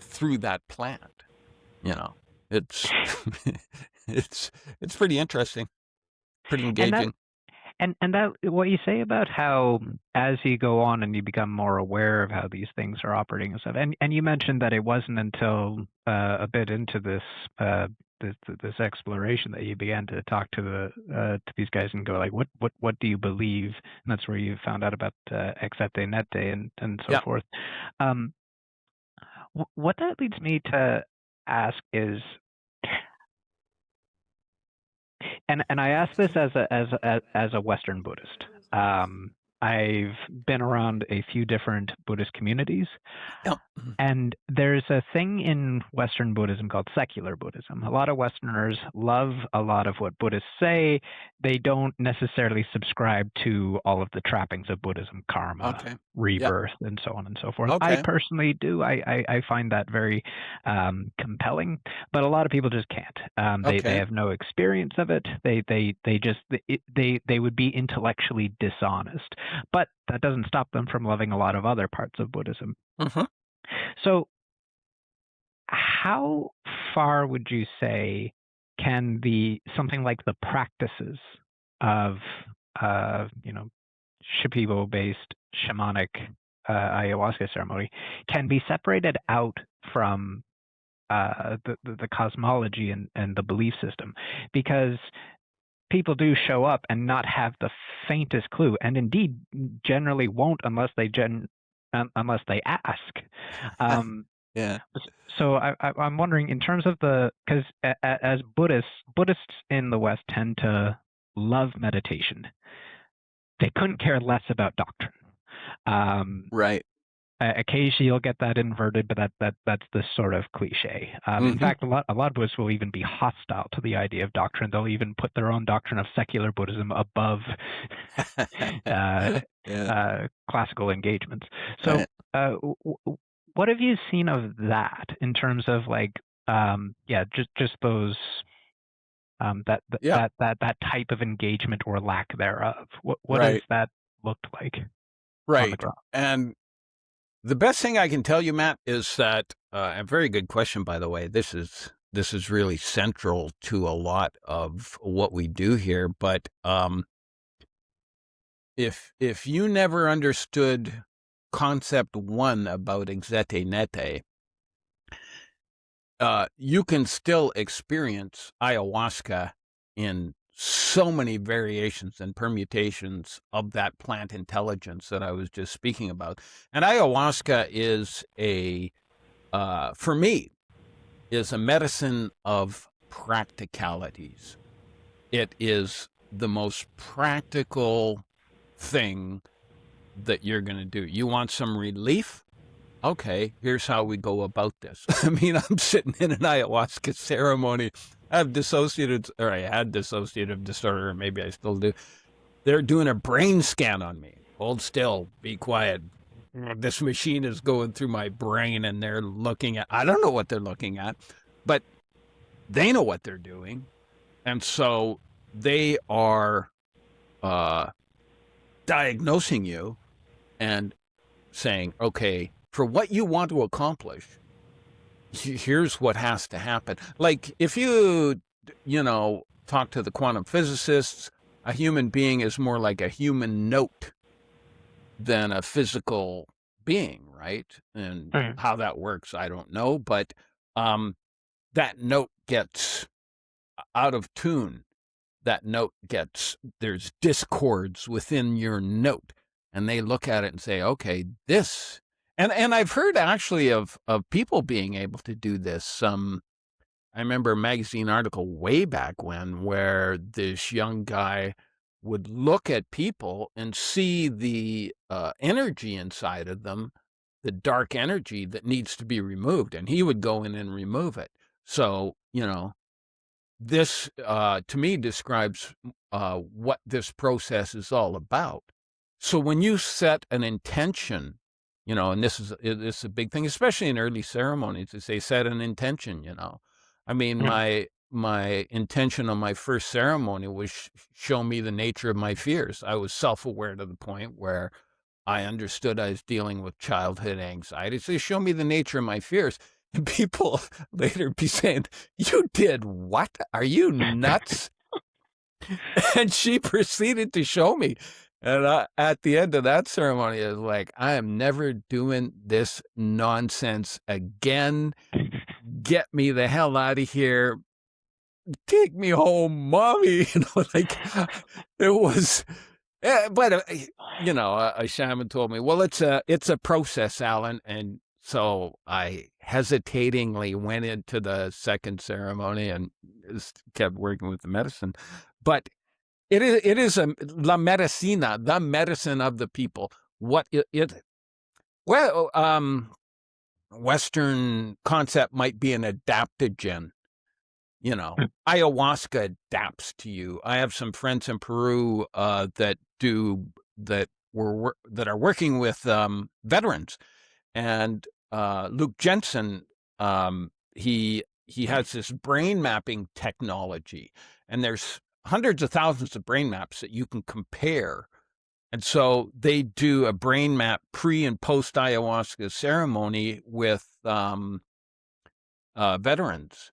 through that plant. It's it's pretty interesting, pretty engaging. And that what you say about how as you go on and you become more aware of how these things are operating and stuff, and you mentioned that it wasn't until a bit into this this exploration that you began to talk to these guys and go like, what do you believe? And that's where you found out about Accepte Nete and so forth. What that leads me to ask is, and I ask this as a Western Buddhist. I've been around a few different Buddhist communities, Yep. and there's a thing in Western Buddhism called secular Buddhism. A lot of Westerners love a lot of what Buddhists say. They don't necessarily subscribe to all of the trappings of Buddhism, karma, Okay. rebirth, and so on and so forth. Okay. I personally do. I find that very compelling, but a lot of people just can't. They have no experience of it. They would be intellectually dishonest, but that doesn't stop them from loving a lot of other parts of Buddhism. Mm-hmm. So how far would you say can something like the practices of Shipibo-based shamanic ayahuasca ceremony can be separated out from the cosmology and the belief system? Because people do show up and not have the faintest clue, and indeed generally won't unless they ask. Yeah. So I'm wondering, in terms of because as Buddhists in the West tend to love meditation. They couldn't care less about doctrine. Right. Occasionally you'll get that inverted, but that's the sort of cliche. In fact, a lot of Buddhists will even be hostile to the idea of doctrine. They'll even put their own doctrine of secular Buddhism above classical engagements. So, what have you seen of that in terms of just those that type of engagement or lack thereof? What has that looked like? Right. On the ground? And the best thing I can tell you, Matt, is that a very good question, by the way. This is really central to a lot of what we do here. But if you never understood concept 1 about exete nete, you can still experience ayahuasca in so many variations and permutations of that plant intelligence that I was just speaking about. And ayahuasca is for me, is a medicine of practicalities. It is the most practical thing that you're going to do. You want some relief? Okay, here's how we go about this. I mean, I'm sitting in an ayahuasca ceremony. I had dissociative disorder, or maybe I still do. They're doing a brain scan on me. Hold still, be quiet. This machine is going through my brain, and they're looking at, I don't know what they're looking at, but they know what they're doing. And so they are diagnosing you and saying, okay, for what you want to accomplish, here's what has to happen. Like if you talk to the quantum physicists, a human being is more like a human note than a physical being, right? And how that works, I don't know. But that note gets out of tune. That note there's discords within your note. And they look at it and say, okay, this. And I've heard actually of people being able to do this. I remember a magazine article way back when where this young guy would look at people and see the energy inside of them, the dark energy that needs to be removed. And he would go in and remove it. So, this to me describes what this process is all about. So when you set an intention, and this is a big thing, especially in early ceremonies, is they set an intention, I mean, my intention on my first ceremony was show me the nature of my fears. I was self-aware to the point where I understood I was dealing with childhood anxiety. So show me the nature of my fears. And people later be saying, you did what? Are you nuts? And she proceeded to show me. And at the end of that ceremony, I was like, I am never doing this nonsense again. Get me the hell out of here. Take me home, mommy. It was, but a shaman told me, well, it's a process, Allan. And so I hesitatingly went into the second ceremony and just kept working with the medicine. But it is a la medicina, the medicine of the people. Western concept might be an adaptogen. Ayahuasca adapts to you. I have some friends in Peru that are working with veterans, and Luke Jensen, he has this brain mapping technology, and there's hundreds of thousands of brain maps that you can compare. And so they do a brain map pre and post ayahuasca ceremony with veterans.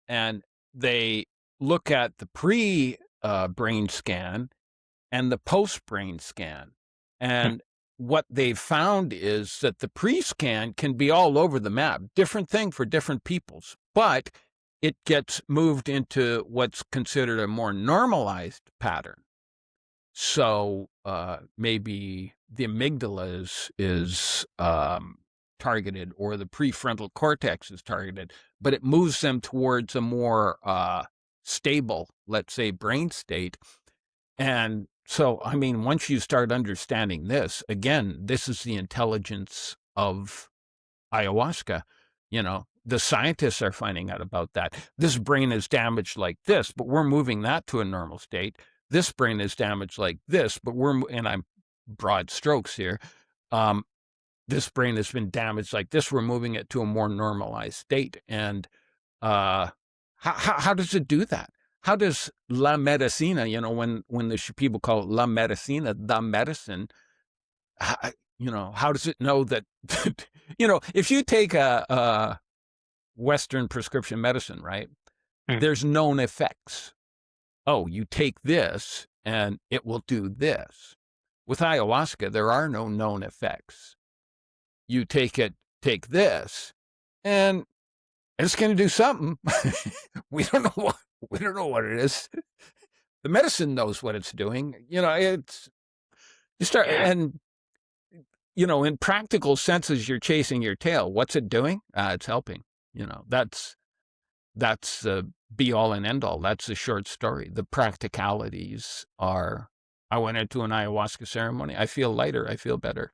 And they look at the pre brain scan and the post brain scan. And what they've found is that the pre scan can be all over the map, different thing for different peoples, but it gets moved into what's considered a more normalized pattern. So maybe the amygdala is targeted, or the prefrontal cortex is targeted, but it moves them towards a more stable, let's say, brain state. And so, I mean, once you start understanding this, again, this is the intelligence of ayahuasca. The scientists are finding out about that. This brain is damaged like this, but we're moving that to a normal state. This brain is damaged like this, but and I'm broad strokes here. This brain has been damaged like this. We're moving it to a more normalized state. And how does it do that? How does la medicina, when the people call it la medicina, the medicine, how does it know that, if you take a Western prescription medicine, right, there's known effects. Oh, you take this and it will do this. With ayahuasca, there are no known effects. You take this, and it's going to do something. We don't know what it is. The medicine knows what it's doing. In practical senses, you're chasing your tail. What's it doing? It's helping. That's the be all and end all. That's the short story. The practicalities are, I went into an ayahuasca ceremony. I feel lighter. I feel better.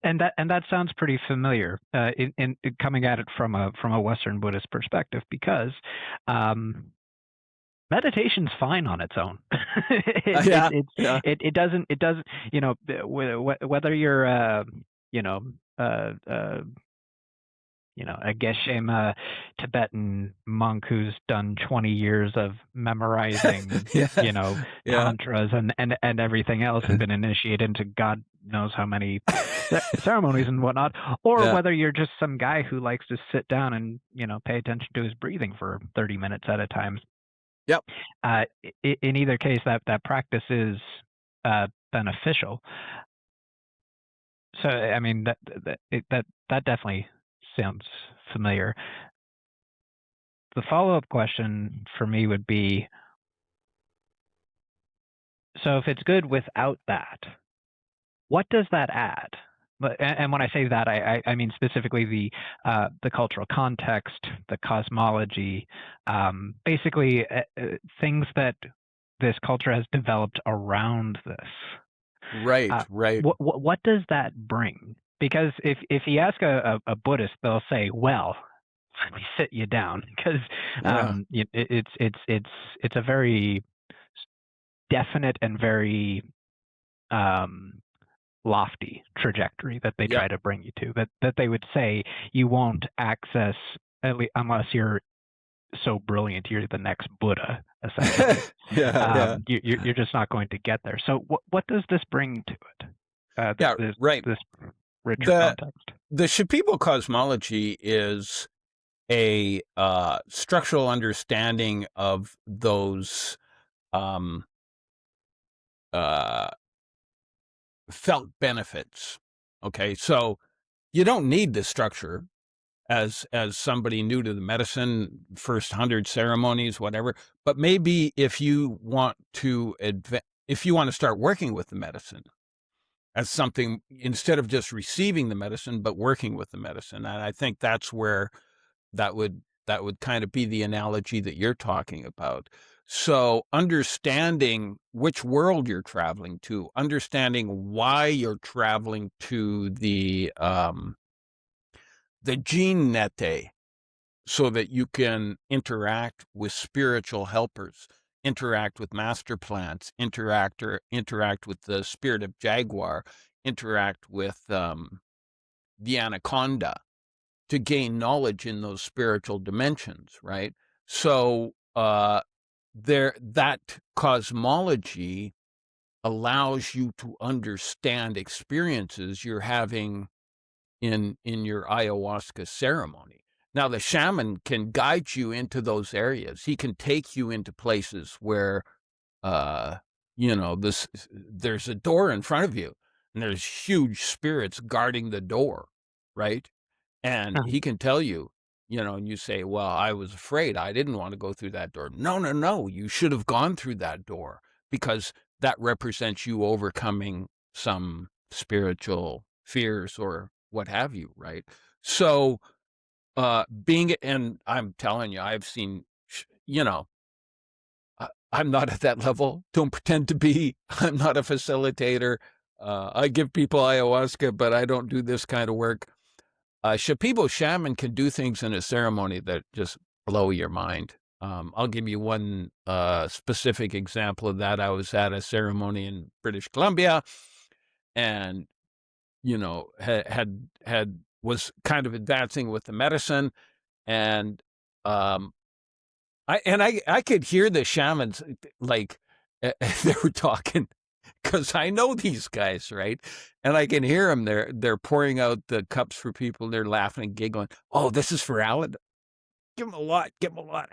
And that sounds pretty familiar in coming at it from a Western Buddhist perspective, because meditation's fine on its own. It doesn't whether you're a Geshe Tibetan monk who's done 20 years of memorizing, mantras and everything else, and been initiated into God knows how many ceremonies and whatnot, or whether you're just some guy who likes to sit down and, pay attention to his breathing for 30 minutes at a time. Yep. In either case, that practice is beneficial. So, I mean, that definitely sounds familiar. The follow-up question for me would be, so if it's good without that, what does that add? And when I say that, I mean specifically the cultural context, the cosmology, basically things that this culture has developed around this. Right. What does that bring? Because if you ask a Buddhist, they'll say, "Well, let me sit you down," because it's a very definite and very lofty trajectory that they try to bring you to. That they would say you won't access, at least unless you're so brilliant, you're the next Buddha, essentially. You're just not going to get there. So what does this bring to it? This richer context. The Shipibo cosmology is a structural understanding of those felt benefits. Okay, so you don't need the structure as somebody new to the medicine, first 100 ceremonies, whatever. But maybe if you want to start working with the medicine, as something, instead of just receiving the medicine, but working with the medicine. And I think that's where that would kind of be the analogy that you're talking about. So understanding which world you're traveling to, understanding why you're traveling to the gene nete, so that you can interact with spiritual helpers, interact with master plants, interact with the spirit of jaguar, interact with the anaconda, to gain knowledge in those spiritual dimensions, right? So that cosmology allows you to understand experiences you're having in your ayahuasca ceremony. Now, the shaman can guide you into those areas. He can take you into places where, there's a door in front of you, and there's huge spirits guarding the door, right? And he can tell you, and you say, well, I was afraid. I didn't want to go through that door. No. You should have gone through that door, because that represents you overcoming some spiritual fears or what have you, right? So and I'm telling you, I've seen, I'm not at that level. Don't pretend to be. I'm not a facilitator. I give people ayahuasca, but I don't do this kind of work. Shipibo shaman can do things in a ceremony that just blow your mind. I'll give you one specific example of that. I was at a ceremony in British Columbia, and was kind of advancing with the medicine, and I could hear the shamans, like, they were talking, because I know these guys, right? And I can hear them. They're pouring out the cups for people. They're laughing and giggling. Oh, this is for Allan. Give him a lot. Give him a lot.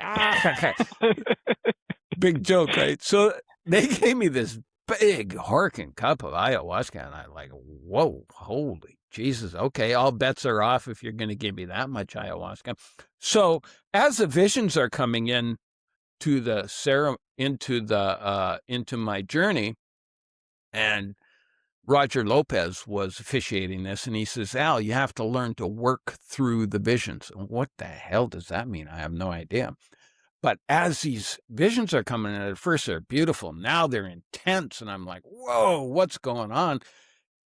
Big joke, right? So they gave me this big horking cup of ayahuasca, and I'm like, whoa, holy Jesus. Okay, all bets are off if you're going to give me that much ayahuasca. So as the visions are coming in to into my journey, and Roger Lopez was officiating this, and he says, Al, you have to learn to work through the visions. What the hell does that mean? I have no idea. But as these visions are coming in, at first they're beautiful. Now they're intense. And I'm like, whoa, what's going on?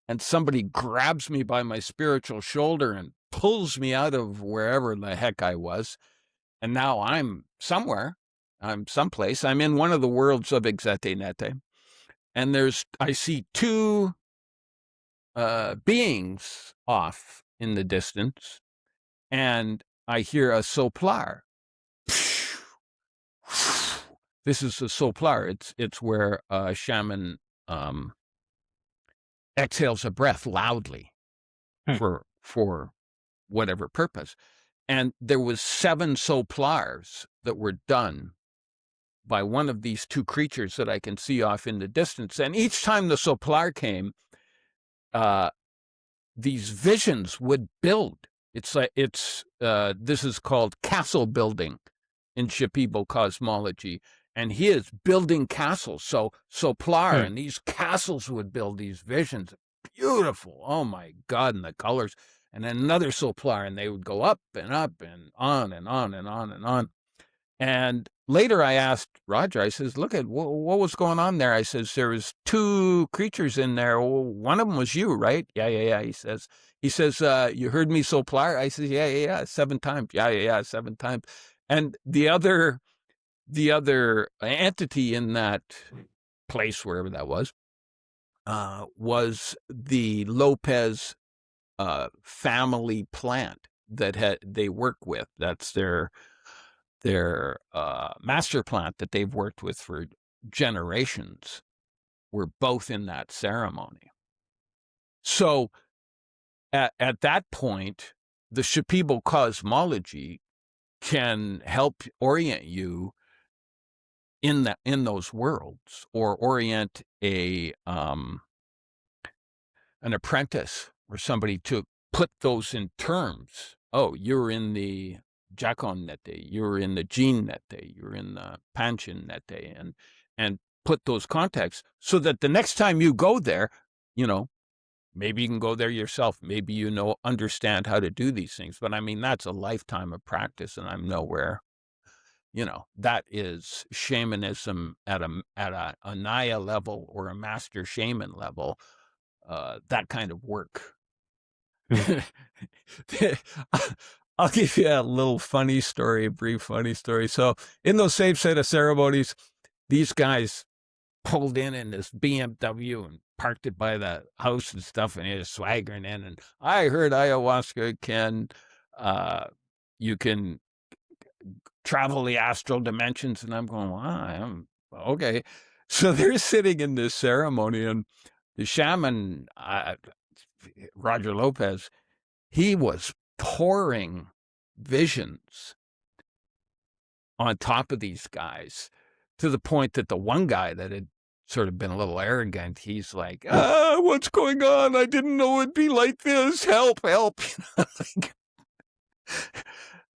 And somebody grabs me by my spiritual shoulder and pulls me out of wherever the heck I was. And now I'm somewhere. I'm someplace. I'm in one of the worlds of Exete Nete. And I see two beings off in the distance. And I hear a soplar. This is a soplar. It's where a shaman exhales a breath loudly for whatever purpose. And there was 7 soplars that were done by one of these two creatures that I can see off in the distance. And each time the soplar came, these visions would build. It's like this is called castle building in Shipibo cosmology. And he is building castles. So soplar and these castles would build these visions. Beautiful. Oh my God. And the colors. And then another soplar, and they would go up and on and on and on and on. And later I asked Roger, I says, look at what was going on there. I says, there was 2 creatures in there. One of them was you, right? Yeah. He says, you heard me soplar? I says, yeah, 7 times. Yeah, 7 times. And the other entity in that place, wherever that was the Lopez family plant that they work with. That's their master plant that they've worked with for generations. Were both in that ceremony. So at that point, the Shipibo cosmology can help orient you in those worlds, or orient an apprentice or somebody to put those in terms. Oh, you're in the Jacon Nete, you're in the Gene Nete, you're in the Panchin Nete, and put those contexts so that the next time you go there, Maybe you can go there yourself. Maybe you understand how to do these things. But I mean, that's a lifetime of practice, and I'm nowhere. That is shamanism at a Anaya level or a master shaman level. That kind of work. I'll give you a little funny story, a brief funny story. So in those same set of ceremonies, these guys pulled in this BMW and parked it by the house and stuff, and he was swaggering in. And I heard ayahuasca you can travel the astral dimensions. And I'm going, wow, okay. So they're sitting in this ceremony, and the shaman, Roger Lopez, he was pouring visions on top of these guys, to the point that the one guy that had sort of been a little arrogant, he's like, what's going on? I didn't know it'd be like this. Help.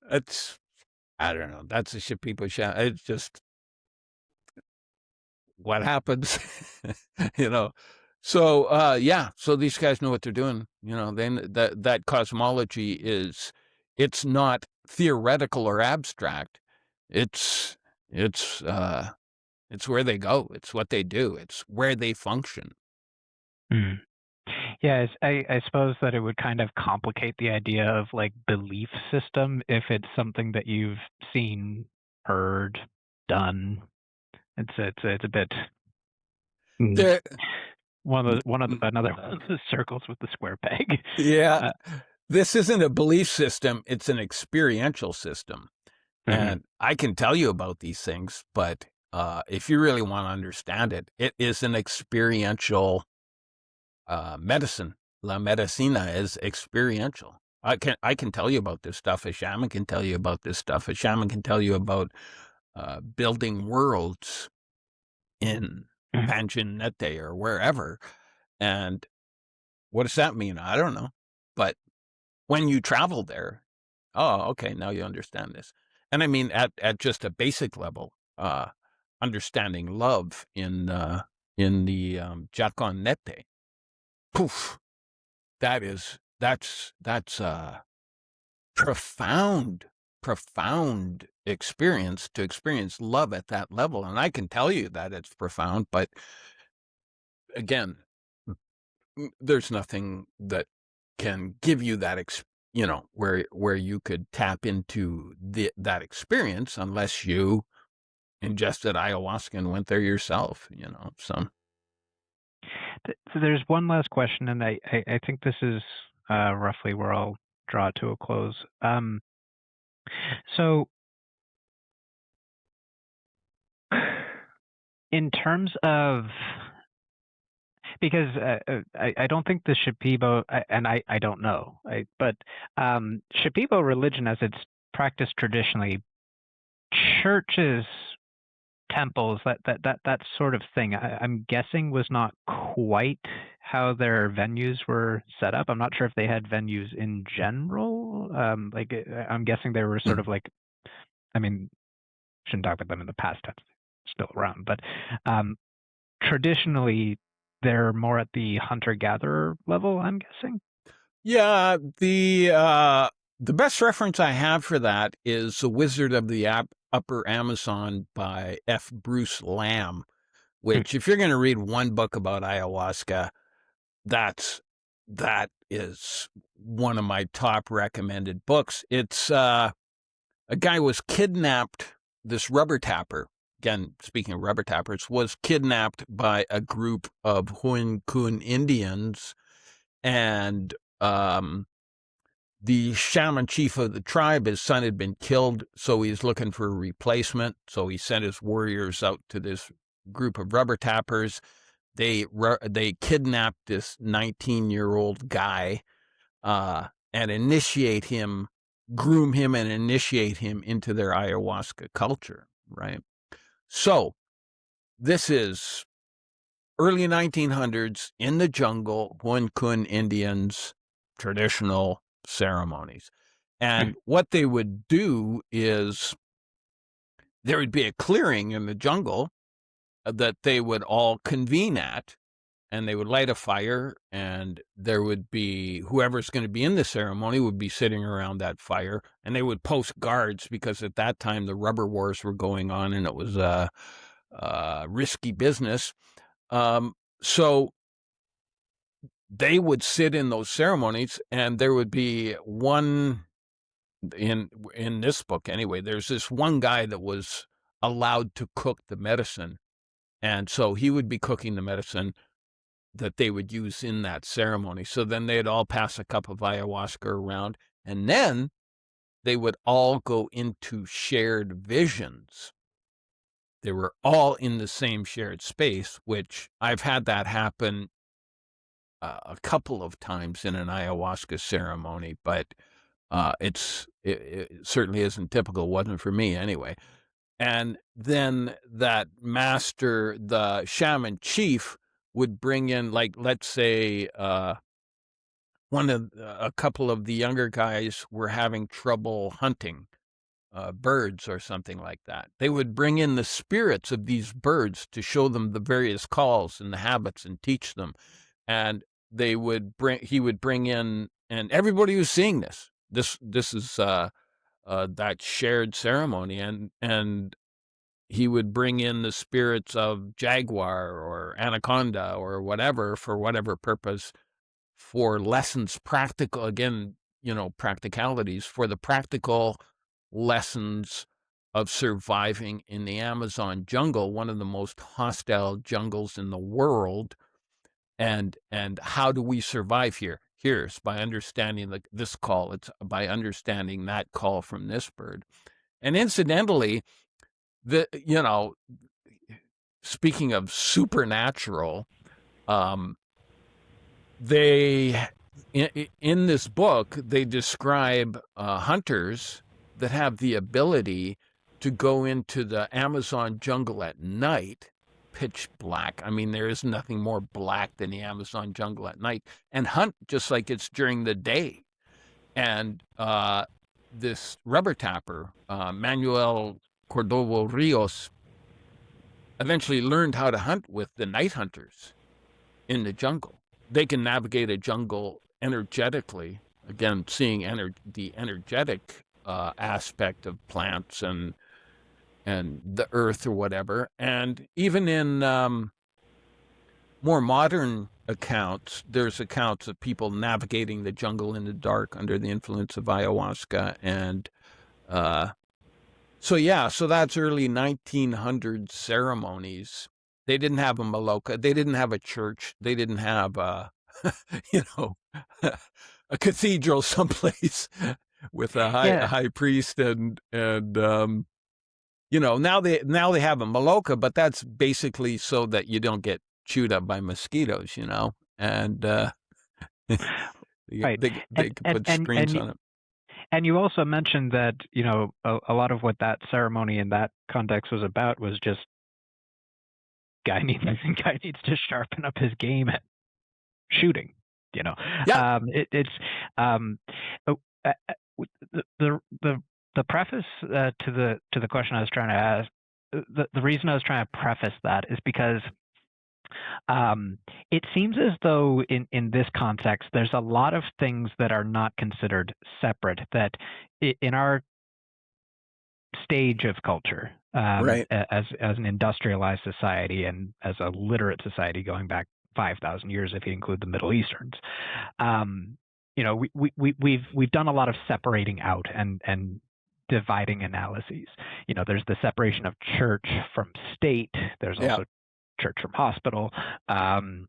That's, I don't know. That's the shit people shout. It's just what happens, So, so these guys know what they're doing. Then that cosmology it's not theoretical or abstract. It's where they go. It's what they do. It's where they function. Mm. Yeah, I suppose that it would kind of complicate the idea of like belief system if it's something that you've seen, heard, done. It's a bit another one of the circles with the square peg. Yeah, this isn't a belief system; it's an experiential system. And I can tell you about these things, but if you really want to understand it, it is an experiential medicine. La medicina is experiential. I can tell you about this stuff. A shaman can tell you about this stuff. A shaman can tell you about building worlds in Companionship or wherever. And what does that mean? I don't know. But when you travel there, okay, now you understand this. And I mean, at just a basic level, understanding love in the Jacon Nete. Poof, that's profound experience to experience love at that level. And I can tell you that it's profound, but again, there's nothing that can give you that where you could tap into that experience unless you ingested ayahuasca and went there yourself, so. So there's one last question, and I think this is roughly where I'll draw it to a close. So in terms of, because I don't think the Shipibo, and I don't know, but Shipibo religion as it's practiced traditionally, churches, temples, that sort of thing, I'm guessing was not quite how their venues were set up. I'm not sure if they had venues in general. I'm guessing they were sort of like, I mean, shouldn't talk about them in the past tense, still around, but traditionally they're more at the hunter-gatherer level, I'm guessing. Yeah, the best reference I have for that is The Wizard of the Upper Amazon by F. Bruce Lamb, which if you're going to read one book about ayahuasca, that is one of my top recommended books. It's a guy was kidnapped, this rubber tapper, again, speaking of rubber tappers, was kidnapped by a group of Huincun Indians, and the shaman chief of the tribe, his son had been killed, so he's looking for a replacement. So he sent his warriors out to this group of rubber tappers. They kidnapped this 19-year-old guy and initiate him, groom him, and initiate him into their ayahuasca culture, right? So this is early 1900s in the jungle, Huincun Indians, traditional ceremonies. And what they would do is there would be a clearing in the jungle that they would all convene at, and they would light a fire, and there would be whoever's going to be in the ceremony would be sitting around that fire, and they would post guards because at that time the rubber wars were going on, and it was a risky business. So they would sit in those ceremonies, and there would be one in this book anyway. There's this one guy that was allowed to cook the medicine, and so he would be cooking the medicine that they would use in that ceremony. So then they'd all pass a cup of ayahuasca around, and then they would all go into shared visions. They were all in the same shared space, which I've had that happen a couple of times in an ayahuasca ceremony, but it certainly isn't typical. It wasn't for me anyway. And then that master, the shaman chief, would bring in, like, let's say a couple of the younger guys were having trouble hunting birds or something like that. They would bring in the spirits of these birds to show them the various calls and the habits and teach them. And he would bring in, and everybody was seeing this. This is that shared ceremony, and he would bring in the spirits of jaguar or anaconda or whatever, for whatever purpose, for lessons, practicalities, for the practical lessons of surviving in the Amazon jungle, one of the most hostile jungles in the world. And how do we survive here? Here's by understanding this call. It's by understanding that call from this bird. And incidentally, speaking of supernatural, they in this book they describe hunters that have the ability to go into the Amazon jungle at night, pitch black. I mean, there is nothing more black than the Amazon jungle at night, and hunt just like it's during the day. And this rubber tapper, Manuel Cordovo Rios, eventually learned how to hunt with the night hunters in the jungle. They can navigate a jungle energetically, again, seeing the energetic aspect of plants and the earth or whatever. And even in more modern accounts, there's accounts of people navigating the jungle in the dark under the influence of ayahuasca. And so that's early 1900s ceremonies. They didn't have a maloka. They didn't have a church. They didn't have a cathedral someplace with a high priest and now they have a maloka, but that's basically so that you don't get chewed up by mosquitoes, and right. they could put screens on it. And you also mentioned that, a lot of what that ceremony in that context was about was just guy needs to sharpen up his game at shooting, Yeah. The preface to the question I was trying to ask, the reason I was trying to preface that is because it seems as though in this context, there's a lot of things that are not considered separate, that in our stage of culture, right, as an industrialized society and as a literate society going back 5,000 years, if you include the Middle Easterns, we've done a lot of separating out and dividing analyses. There's the separation of church from state. There's also church from hospital. And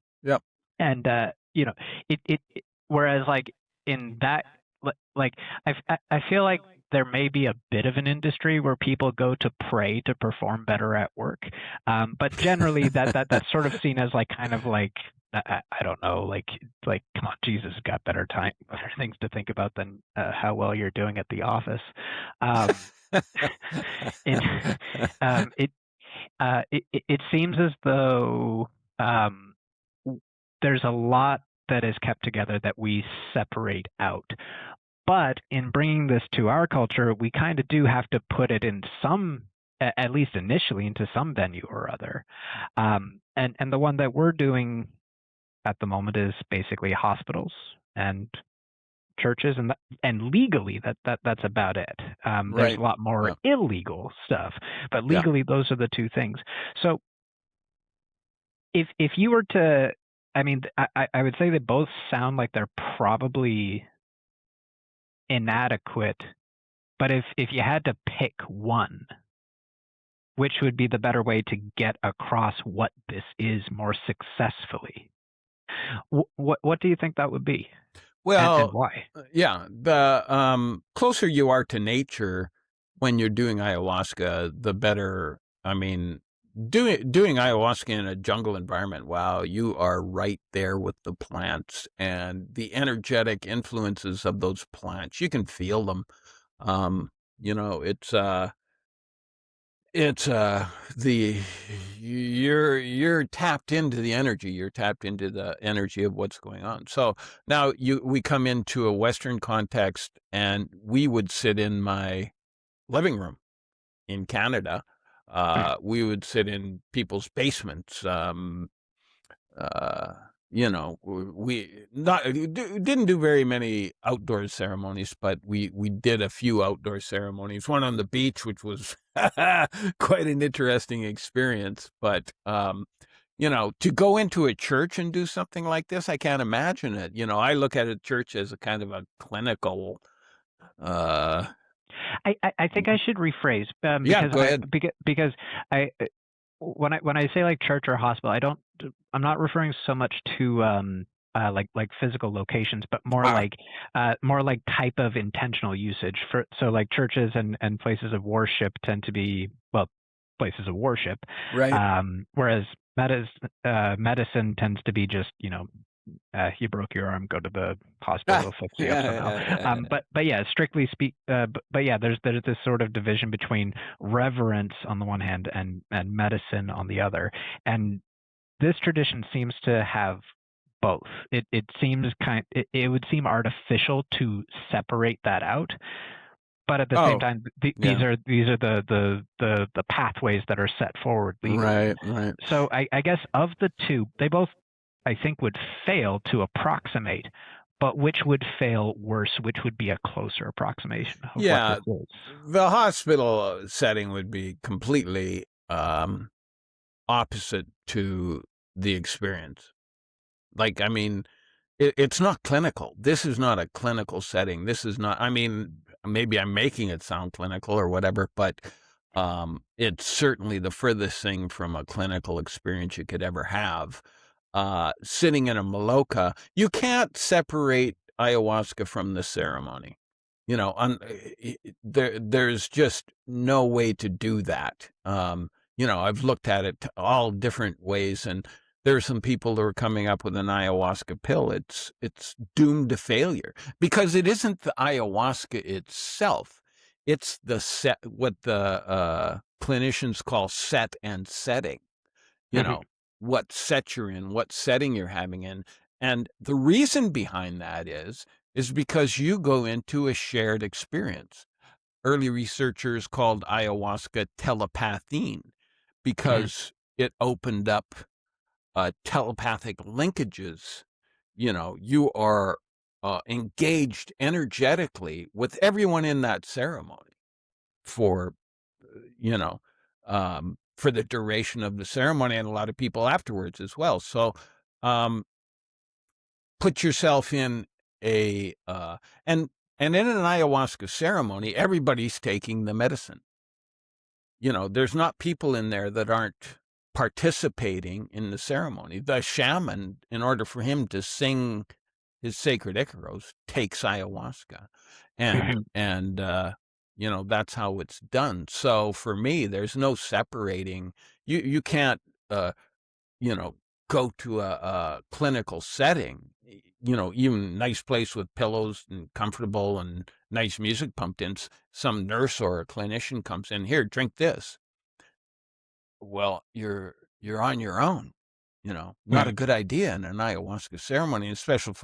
whereas like in that, like I feel like there may be a bit of an industry where people go to pray to perform better at work, but generally that's sort of seen as like kind of like I don't know, like come on, Jesus has got better things to think about than how well you're doing at the office. It seems as though there's a lot that is kept together that we separate out. But in bringing this to our culture, we kind of do have to put it in some, at least initially, into some venue or other. And the one that we're doing at the moment is basically hospitals and churches, and legally that's about it. There's Right. a lot more Yeah. illegal stuff, but Yeah. legally those are the two things. So if you were to, I mean, I would say they both sound like they're probably inadequate, but if you had to pick one, which would be the better way to get across what this is more successfully? What do you think that would be, and Well, why? yeah, the closer you are to nature when you're doing ayahuasca, the better. I mean, doing ayahuasca in a jungle environment, wow, you are right there with the plants and the energetic influences of those plants. You can feel them. Um, you know, it's the you're tapped into the energy. You're tapped into the energy of what's going on. So now we come into a Western context, and we would sit in my living room in Canada. We would sit in people's basements. Uh, we didn't do very many outdoor ceremonies, but we did a few outdoor ceremonies. One on the beach, which was quite an interesting experience. But to go into a church and do something like this, I can't imagine it. I look at a church as a kind of a clinical. I think I should rephrase, Yeah, go ahead. because I when I say like church or hospital, I'm not referring so much to like physical locations, but more like type of intentional usage. So like churches and places of worship tend to be, well, places of worship, Right. whereas medicine tends to be just, you broke your arm, go to the hospital, they'll fix you up somehow. But yeah, strictly speak, but yeah, there's this sort of division between reverence on the one hand and medicine on the other, and this tradition seems to have both. It seems it would seem artificial to separate that out, but at the same time, these yeah. are the pathways that are set forward legally. Right. So I guess of the two, they both, I think, would fail to approximate, but which would fail worse? Which would be a closer approximation of Yeah, what this is? the hospital setting would be completely opposite to the experience. Like, I mean, it's not clinical. This is not a clinical setting. This is not, I mean, maybe I'm making it sound clinical or whatever, but it's certainly the furthest thing from a clinical experience you could ever have. Sitting in a maloka, you can't separate ayahuasca from the ceremony. There's just no way to do that. I've looked at it all different ways, and there are some people who are coming up with an ayahuasca pill. It's doomed to failure because it isn't the ayahuasca itself. It's what the clinicians call set and setting. What set you're in, what setting you're having in. And the reason behind that is because you go into a shared experience. Early researchers called ayahuasca telepathine because it opened up telepathic linkages. You are engaged energetically with everyone in that ceremony for, for the duration of the ceremony, and a lot of people afterwards as well. So, put yourself in a and in an ayahuasca ceremony, everybody's taking the medicine. There's not people in there that aren't participating in the ceremony. The shaman, in order for him to sing his sacred icaros, takes ayahuasca, and that's how it's done. So for me, there's no separating. You can't go to a clinical setting, even nice place with pillows and comfortable and nice music pumped in. Some nurse or a clinician comes in, here, drink this. Well, you're on your own. Not a good idea in an ayahuasca ceremony, especially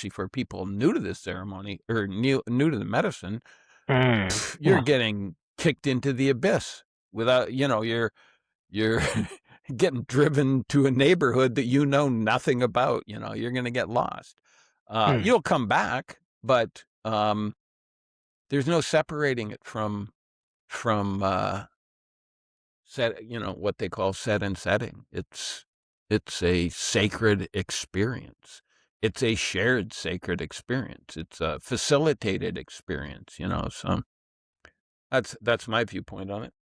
for people new to this ceremony or new to the medicine. You're getting kicked into the abyss without, you're getting driven to a neighborhood that you know nothing about. You're going to get lost. You'll come back, but there's no separating it from what they call set and setting. It's a sacred experience. It's a shared sacred experience. It's a facilitated experience, so that's my viewpoint on it.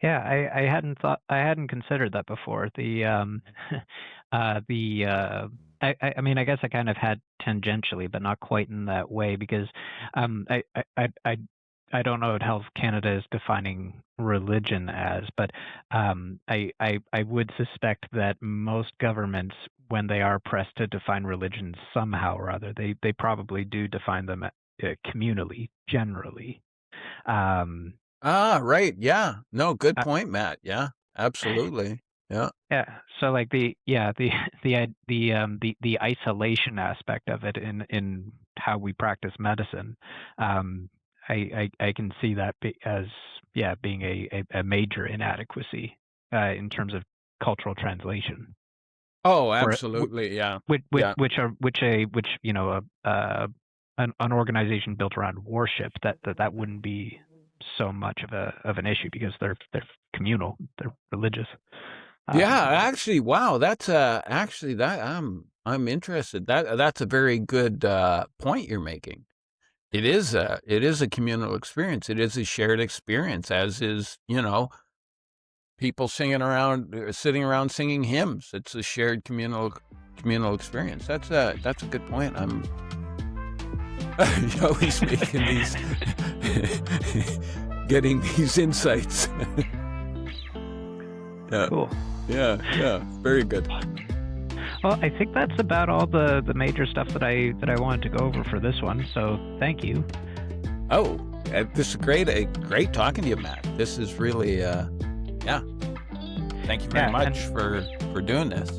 Yeah, I hadn't considered that before. I mean, I guess I kind of had tangentially, but not quite in that way, because I don't know what Health Canada is defining religion as, but I would suspect that most governments, when they are pressed to define religion somehow or other, they probably do define them communally, generally. Right. Yeah. No, good point, Matt. Yeah, absolutely. Yeah. Yeah. So like the isolation aspect of it in how we practice medicine, I can see that as being a major inadequacy in terms of cultural translation. Oh, absolutely. Yeah. Which an organization built around worship that wouldn't be so much of an issue, because they're communal, they're religious. Yeah, actually, wow, that's actually that I'm interested. That's a very good point you're making. It is a communal experience. It is a shared experience, as is, people sitting around singing hymns. It's a shared communal experience. That's a good point. I'm always making these getting these insights. Yeah. Cool. Yeah, very good. Well, I think that's about all the major stuff that I wanted to go over for this one. So thank you. Oh, this is great talking to you, Matt. This is really, Thank you very much for doing this.